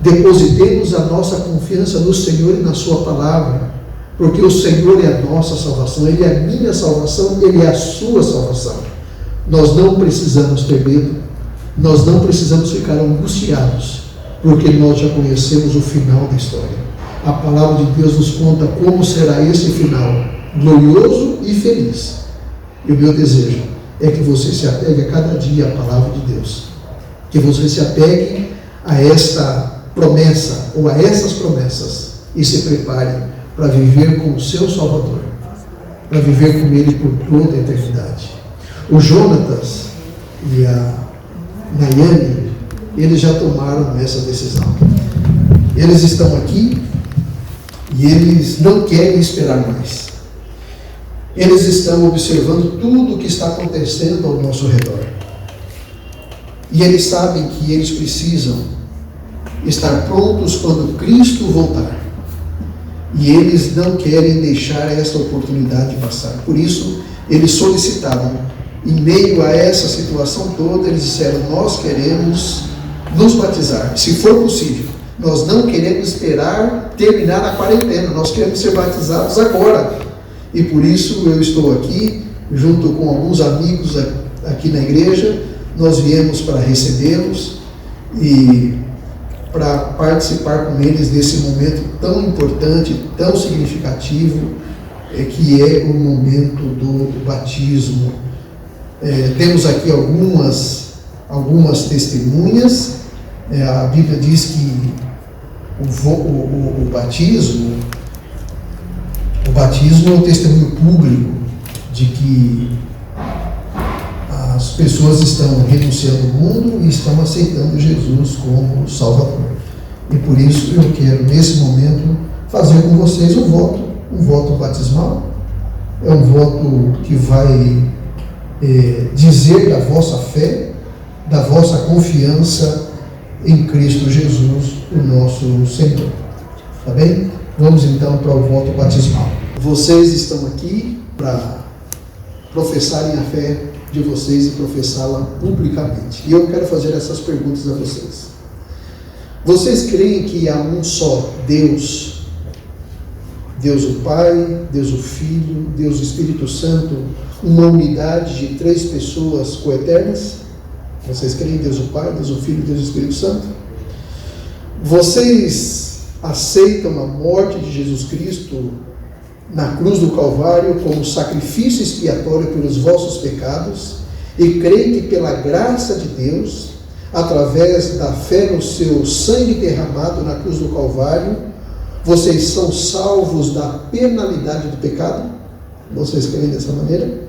Depositemos a nossa confiança no Senhor e na sua palavra, porque o Senhor é a nossa salvação, Ele é a minha salvação, Ele é a sua salvação. Nós não precisamos ter medo, nós não precisamos ficar angustiados, porque nós já conhecemos o final da história. A palavra de Deus nos conta como será esse final, glorioso e feliz. E o meu desejo é que você se apegue a cada dia à palavra de Deus, que você se apegue a esta promessa, ou a essas promessas, e se prepare para viver com o seu Salvador, para viver com Ele por toda a eternidade. O Jonatas e a Nayane, eles já tomaram essa decisão. Eles estão aqui e eles não querem esperar mais. Eles estão observando tudo o que está acontecendo ao nosso redor. E eles sabem que eles precisam estar prontos quando Cristo voltar. E eles não querem deixar essa oportunidade passar. Por isso, eles solicitaram, em meio a essa situação toda, eles disseram: nós queremos nos batizar, se for possível. Nós não queremos esperar terminar a quarentena, nós queremos ser batizados agora. E por isso eu estou aqui, junto com alguns amigos aqui na igreja. Nós viemos para recebê-los e para participar com eles desse momento tão importante, tão significativo, que é o momento do batismo. Temos aqui algumas testemunhas. A Bíblia diz que o batismo é um testemunho público de que as pessoas estão renunciando ao mundo e estão aceitando Jesus como Salvador. E por isso eu quero, nesse momento, fazer com vocês um voto batismal. É um voto que vai dizer da vossa fé, da vossa confiança em Cristo Jesus, o nosso Senhor. Tá bem? Vamos então para o voto batismal. Vocês estão aqui para professarem a fé de vocês e professá-la publicamente. E eu quero fazer essas perguntas a vocês. Vocês creem que há um só Deus? Deus o Pai, Deus o Filho, Deus o Espírito Santo, uma unidade de 3 pessoas coeternas? Vocês creem em Deus o Pai, Deus o Filho e Deus o Espírito Santo? Vocês aceitam a morte de Jesus Cristo na cruz do Calvário como sacrifício expiatório pelos vossos pecados e creem que pela graça de Deus, através da fé no seu sangue derramado na cruz do Calvário, vocês são salvos da penalidade do pecado? Vocês creem dessa maneira?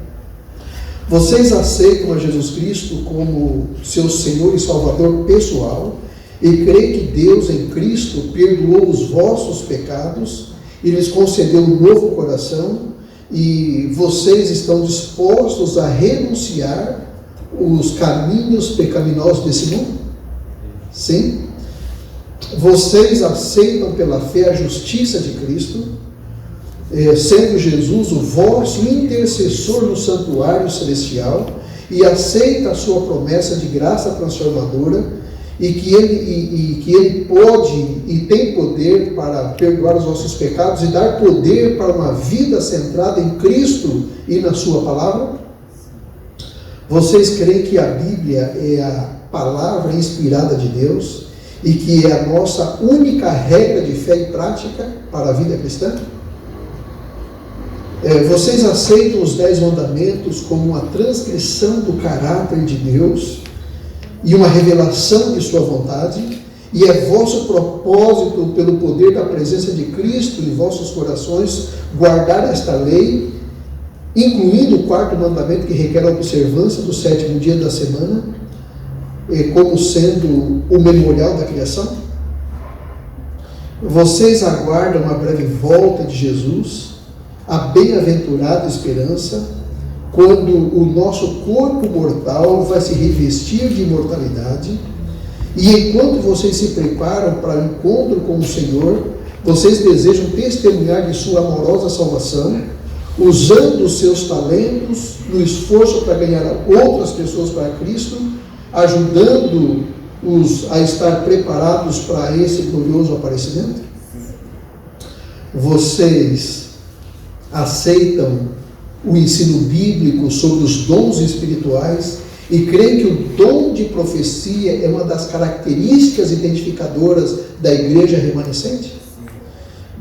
Vocês aceitam a Jesus Cristo como seu Senhor e Salvador pessoal e creem que Deus em Cristo perdoou os vossos pecados e lhes concedeu um novo coração e vocês estão dispostos a renunciar os caminhos pecaminosos desse mundo? Sim? Vocês aceitam pela fé a justiça de Cristo, sendo Jesus o vosso intercessor no santuário celestial, e aceita a sua promessa de graça transformadora, e que ele pode e tem poder para perdoar os vossos pecados e dar poder para uma vida centrada em Cristo e na sua palavra? Vocês creem que a Bíblia é a palavra inspirada de Deus e que é a nossa única regra de fé e prática para a vida cristã? Vocês aceitam os 10 mandamentos como uma transcrição do caráter de Deus e uma revelação de sua vontade, e é vosso propósito, pelo poder da presença de Cristo em vossos corações, guardar esta lei, incluindo o 4º mandamento, que requer a observância do 7º dia da semana, como sendo o memorial da criação? Vocês aguardam a breve volta de Jesus, a bem-aventurada esperança, quando o nosso corpo mortal vai se revestir de imortalidade, e enquanto vocês se preparam para o encontro com o Senhor, vocês desejam testemunhar de sua amorosa salvação, usando os seus talentos no esforço para ganhar outras pessoas para Cristo, ajudando-os a estar preparados para esse glorioso aparecimento? Vocês aceitam o ensino bíblico sobre os dons espirituais e creem que o dom de profecia é uma das características identificadoras da igreja remanescente?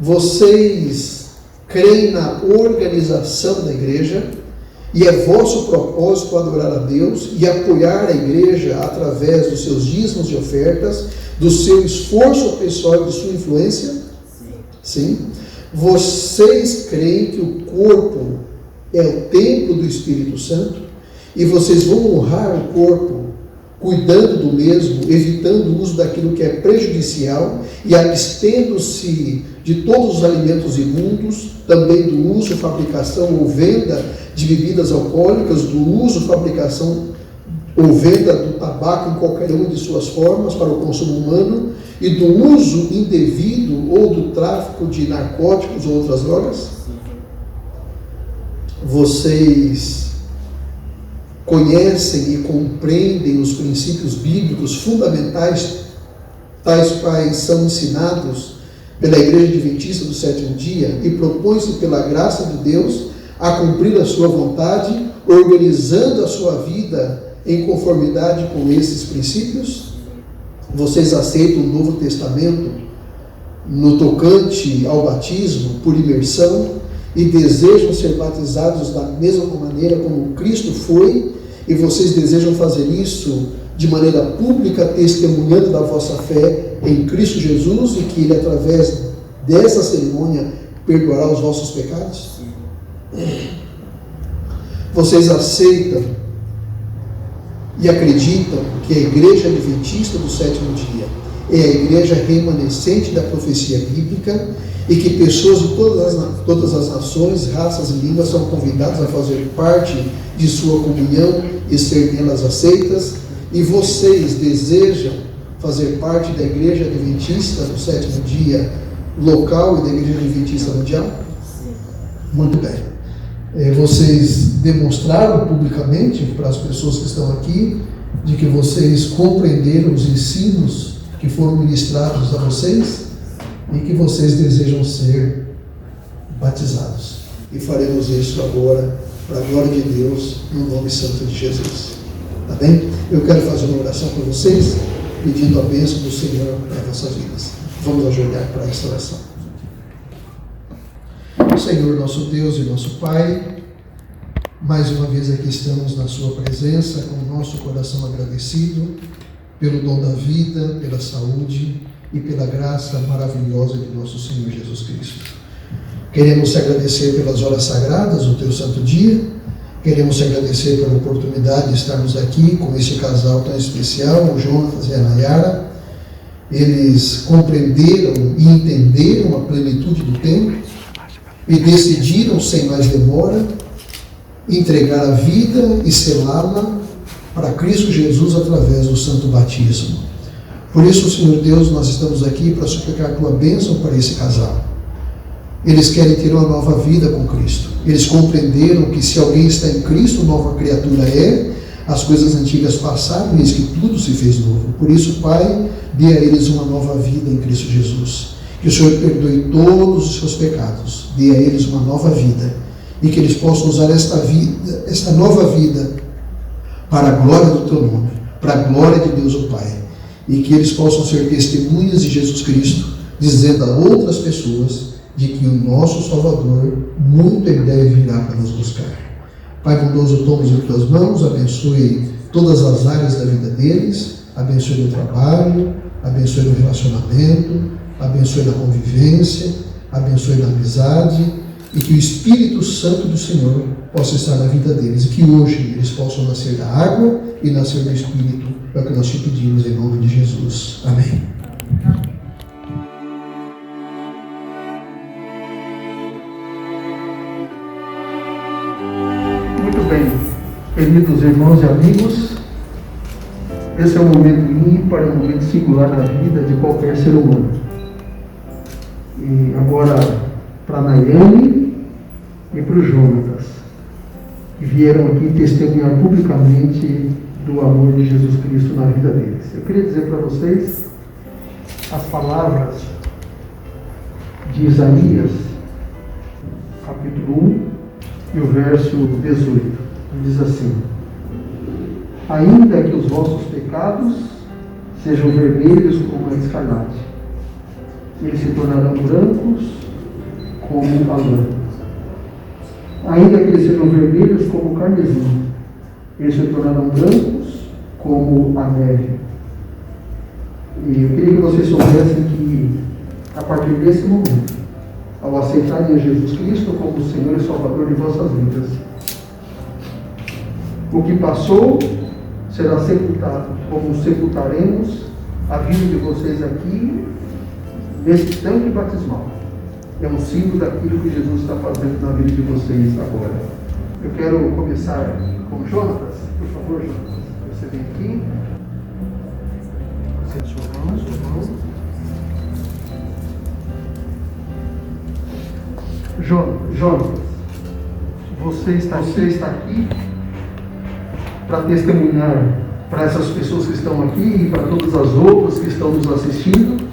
Vocês creem na organização da igreja e é vosso propósito adorar a Deus e apoiar a igreja através dos seus dízimos e ofertas, do seu esforço pessoal e de sua influência? Sim. Vocês creem que o corpo é o templo do Espírito Santo e vocês vão honrar o corpo cuidando do mesmo, evitando o uso daquilo que é prejudicial e abstendo-se de todos os alimentos imundos, também do uso, fabricação ou venda de bebidas alcoólicas, do uso, fabricação ou venda do tabaco em qualquer uma de suas formas para o consumo humano e do uso indevido ou do tráfico de narcóticos ou outras drogas? Vocês conhecem e compreendem os princípios bíblicos fundamentais, tais quais são ensinados pela Igreja Adventista do Sétimo Dia e propõe-se pela graça de Deus a cumprir a sua vontade, organizando a sua vida em conformidade com esses princípios? Vocês aceitam o Novo Testamento no tocante ao batismo por imersão e desejam ser batizados da mesma maneira como Cristo foi, e vocês desejam fazer isso de maneira pública, testemunhando da vossa fé em Cristo Jesus e que Ele, através dessa cerimônia, perdoará os vossos pecados? Vocês aceitam e acreditam que a Igreja Adventista do Sétimo Dia é a igreja remanescente da profecia bíblica e que pessoas de todas as nações, raças e línguas são convidadas a fazer parte de sua comunhão e ser nelas aceitas? E vocês desejam fazer parte da Igreja Adventista do Sétimo Dia local e da Igreja Adventista mundial? Muito bem. Vocês demonstraram publicamente para as pessoas que estão aqui de que vocês compreenderam os ensinos que foram ministrados a vocês e que vocês desejam ser batizados. E faremos isso agora para a glória de Deus, no nome santo de Jesus. Tá bem? Eu quero fazer uma oração para vocês, pedindo a bênção do Senhor para as vossas vidas. Vamos ajoelhar para esta oração. Senhor, nosso Deus e nosso Pai, mais uma vez aqui estamos na sua presença, com o nosso coração agradecido pelo dom da vida, pela saúde e pela graça maravilhosa de nosso Senhor Jesus Cristo. Queremos te agradecer pelas horas sagradas do teu santo dia, queremos te agradecer pela oportunidade de estarmos aqui com este casal tão especial, o Jonatas e a Nayara. Eles compreenderam e entenderam a plenitude do tempo e decidiram, sem mais demora, entregar a vida e selá-la para Cristo Jesus através do santo batismo. Por isso, Senhor Deus, nós estamos aqui para suplicar a tua bênção para esse casal. Eles querem ter uma nova vida com Cristo. Eles compreenderam que se alguém está em Cristo, nova criatura é, as coisas antigas passaram e eis que tudo se fez novo. Por isso, Pai, dê a eles uma nova vida em Cristo Jesus. Que o Senhor perdoe todos os seus pecados, dê a eles uma nova vida, e que eles possam usar esta nova vida para a glória do teu nome, para a glória de Deus o Pai, e que eles possam ser testemunhas de Jesus Cristo, dizendo a outras pessoas de que o nosso Salvador muito em breve virá para nos buscar. Pai bondoso, toma em tuas mãos, abençoe todas as áreas da vida deles, abençoe no trabalho, abençoe no relacionamento, abençoe na convivência, abençoe na amizade, e que o Espírito Santo do Senhor possa estar na vida deles, e que hoje eles possam nascer da água e nascer do Espírito, é o que nós te pedimos em nome de Jesus. Amém. Muito bem, queridos irmãos e amigos, esse é um momento ímpar, é um momento singular na vida de qualquer ser humano. E agora, para a Nayane e para o Jonatas, que vieram aqui testemunhar publicamente do amor de Jesus Cristo na vida deles. Eu queria dizer para vocês as palavras de Isaías, capítulo 1, e o verso 18. Diz assim: ainda que os vossos pecados sejam vermelhos como a escarlate, eles se tornarão brancos como a lã. Ainda que eles sejam vermelhos como o carmesim, eles se tornarão brancos como a neve. E eu queria que vocês soubessem que, a partir desse momento, ao aceitarem a Jesus Cristo como o Senhor e Salvador de vossas vidas, o que passou será sepultado, como sepultaremos a vida de vocês aqui, nesse tanque batismal. É um símbolo daquilo que Jesus está fazendo na vida de vocês agora. Eu quero começar com Jonatas. Por favor, Jonatas, você vem aqui. Você é sua mão. Jonatas, você está aqui para testemunhar para essas pessoas que estão aqui e para todas as outras que estão nos assistindo,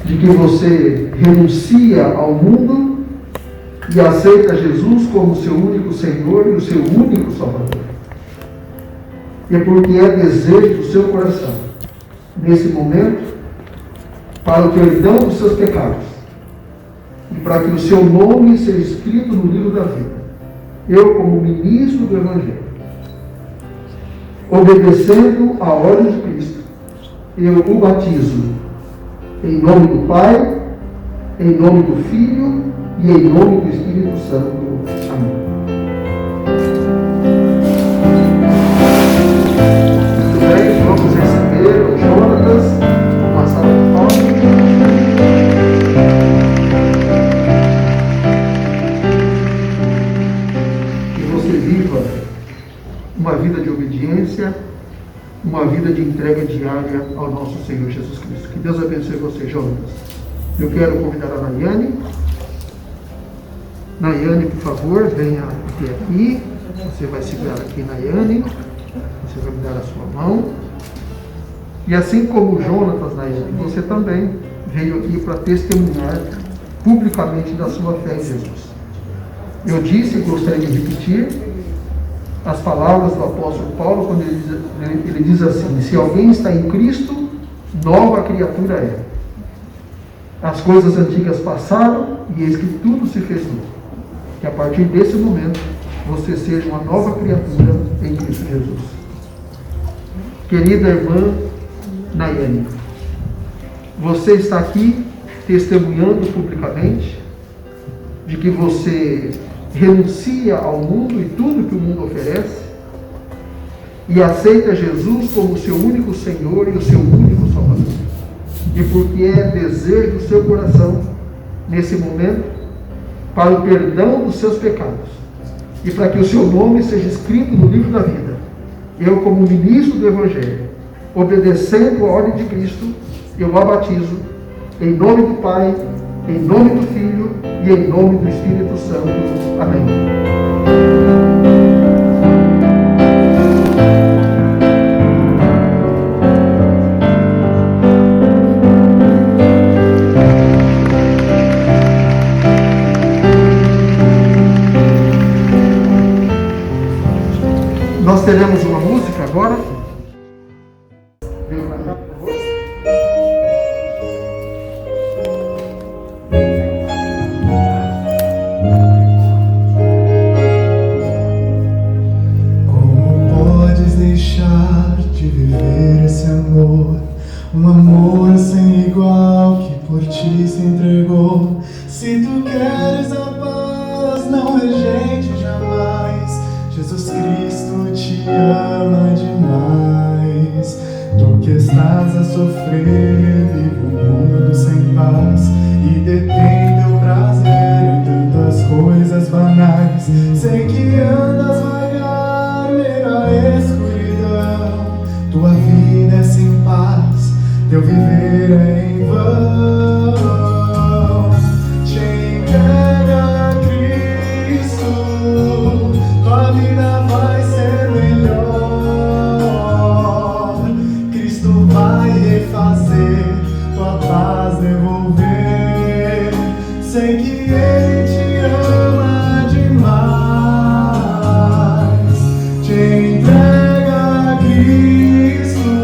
de que você renuncia ao mundo e aceita Jesus como seu único Senhor e o seu único Salvador. E porque é desejo do seu coração, nesse momento, para o perdão dos seus pecados e para que o seu nome seja escrito no livro da vida. Eu, como ministro do Evangelho, obedecendo a ordem de Cristo, eu o batizo em nome do Pai, em nome do Filho e em nome do Espírito Santo. Amém. Muito bem, vamos receber o Jonatas, uma salva de palmas. Que você viva uma vida de obediência, uma vida de entrega diária ao nosso Senhor Jesus Cristo. Que Deus abençoe você, Jonatas. Eu quero convidar a Nayane. Nayane, por favor, venha até aqui. Você vai segurar aqui, Nayane. Você vai me dar a sua mão. E assim como o Jonatas, Nayane, você também veio aqui para testemunhar publicamente da sua fé em Jesus. Eu disse e gostaria de repetir as palavras do apóstolo Paulo, quando ele diz assim: se alguém está em Cristo, nova criatura é. As coisas antigas passaram e eis que tudo se fez novo. Que a partir desse momento você seja uma nova criatura em Cristo Jesus. Querida irmã Nayane, você está aqui testemunhando publicamente de que você renuncia ao mundo e tudo que o mundo oferece e aceita Jesus como o seu único Senhor e o seu único Salvador. E porque é desejo do seu coração, nesse momento, para o perdão dos seus pecados e para que o seu nome seja escrito no livro da vida, eu, como ministro do Evangelho, obedecendo a ordem de Cristo, eu a batizo em nome do Pai, em nome do Filho e em nome do Espírito Santo. Amém. Nós teremos uma música agora. Vem pra cá, por favor. Um amor sem igual que por ti se entregou. Se tu queres a paz, não rejeite jamais. Jesus Cristo te ama demais. Tu que estás a sofrer, vive um mundo sem paz e detém teu prazer em tantas coisas banais. Sei que andas vagar meio à escuridão. Tua vida é sem paz, teu viver é em vão. Te entrega a Cristo, tua vida vai ser melhor. Cristo vai refazer, tua paz devolver. Sei que Ele te ama demais. Te entrega a Cristo,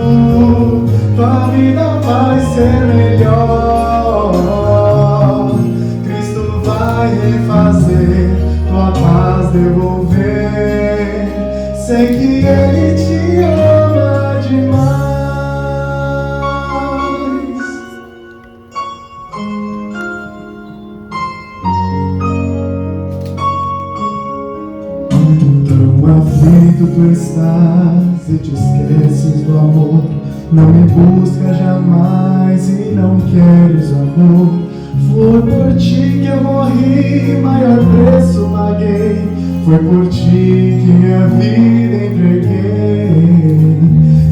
tua vida vai ser melhor. Cristo vai refazer, tua paz devolver. Sei que Ele te ama demais. Tão aflito tu estás. e te esqueces do amor. Não me busca jamais e não queres amor. Foi por ti que eu morri, maior preço paguei. Foi por ti que minha vida entreguei.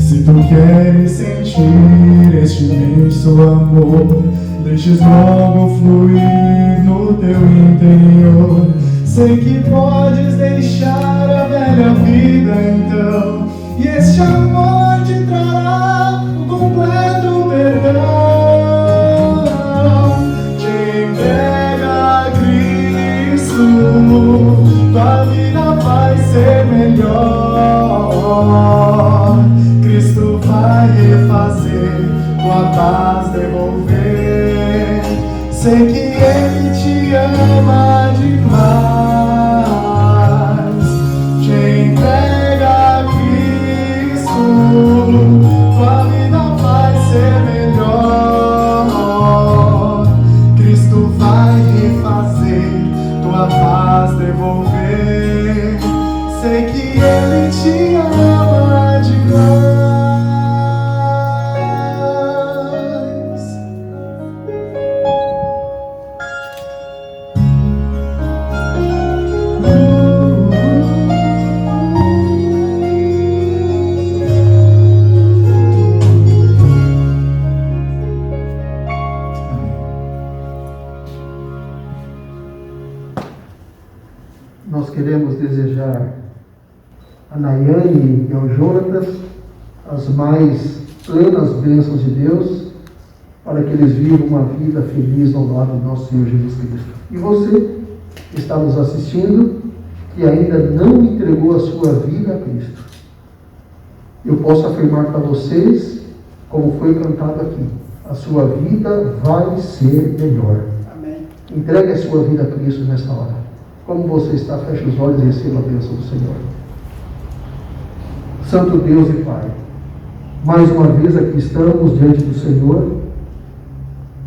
Se tu queres sentir este imenso amor, deixes logo fluir no teu interior. Sei que podes deixar a velha vida então, e este amor te trará o completo perdão. Te entrega a Cristo, tua vida vai ser melhor. Cristo vai refazer, tua paz devolver. Sei que Ele te ama demais. Te entrega a Cristo, tua vida vai ser melhor. Cristo vai refazer, tua paz devolver. Sei que Ele te ama demais. Nós queremos desejar a Nayane e ao Jonatas as mais plenas bênçãos de Deus, para que eles vivam uma vida feliz ao lado do nosso Senhor Jesus Cristo. E você que está nos assistindo, que ainda não entregou a sua vida a Cristo, eu posso afirmar para vocês, como foi cantado aqui, a sua vida vai ser melhor. Amém. Entregue a sua vida a Cristo nessa hora. Como você está, feche os olhos e receba a bênção do Senhor. Santo Deus e Pai, mais uma vez aqui estamos diante do Senhor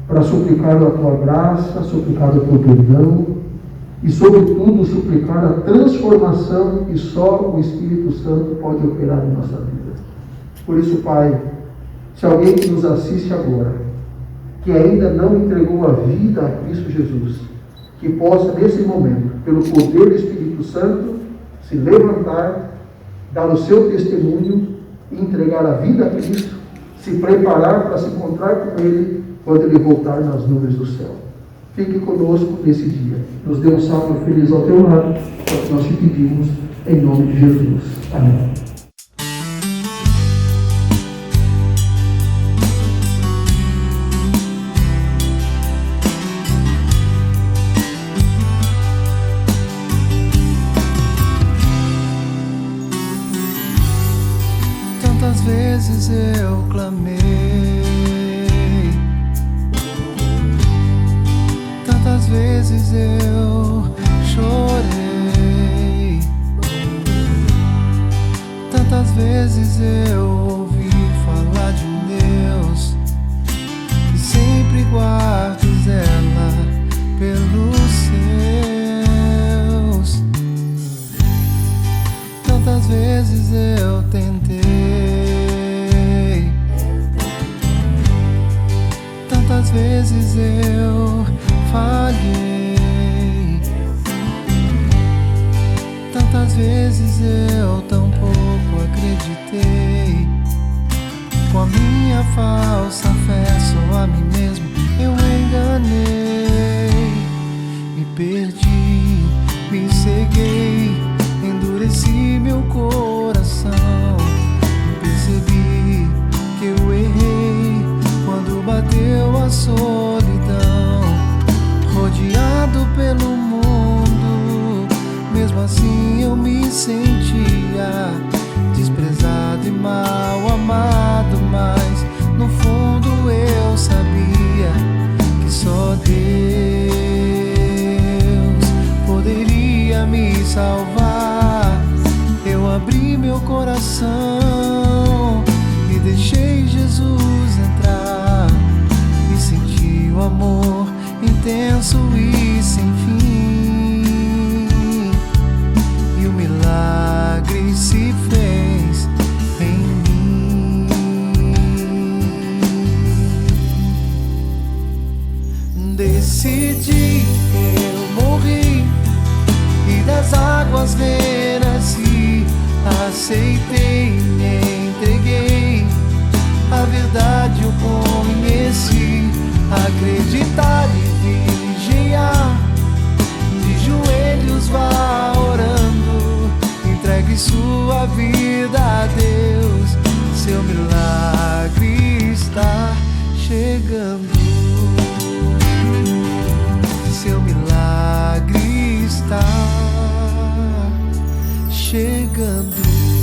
para suplicar a Tua graça, suplicar o Teu perdão e, sobretudo, suplicar a transformação que só o Espírito Santo pode operar em nossa vida. Por isso, Pai, se alguém que nos assiste agora, que ainda não entregou a vida a Cristo Jesus, que possa, nesse momento, pelo poder do Espírito Santo, se levantar, dar o seu testemunho e entregar a vida a Cristo, se preparar para se encontrar com Ele quando Ele voltar nas nuvens do céu. Fique conosco nesse dia. Nos dê um sábado feliz ao teu lado, é o que nós te pedimos, em nome de Jesus. Amém. Tantas vezes eu clamei, tantas vezes eu chorei, tantas vezes eu ouvi falar de um Deus que sempre guarda zela pelos seus. Tantas vezes eu tentei, tantas vezes eu falhei, tantas vezes eu tão pouco acreditei. Com a minha falsa fé, só a mim mesmo eu enganei. Me perdi, me ceguei, endureci meu coração. Percebi que eu errei quando bateu a solidão. Rodeado pelo mundo, mesmo assim eu me sentia desprezado e mal amado. Mas no fundo eu sabia que só Deus poderia me salvar. Eu abri meu coração e deixei Jesus entrar, e senti o amor intenso e sem fim, e o milagre se fez. aceitei, me entreguei, a verdade eu conheci. Acreditar e vigiar, de joelhos vá orando, entregue sua vida a Deus, seu milagre está chegando. Seu milagre está chegando.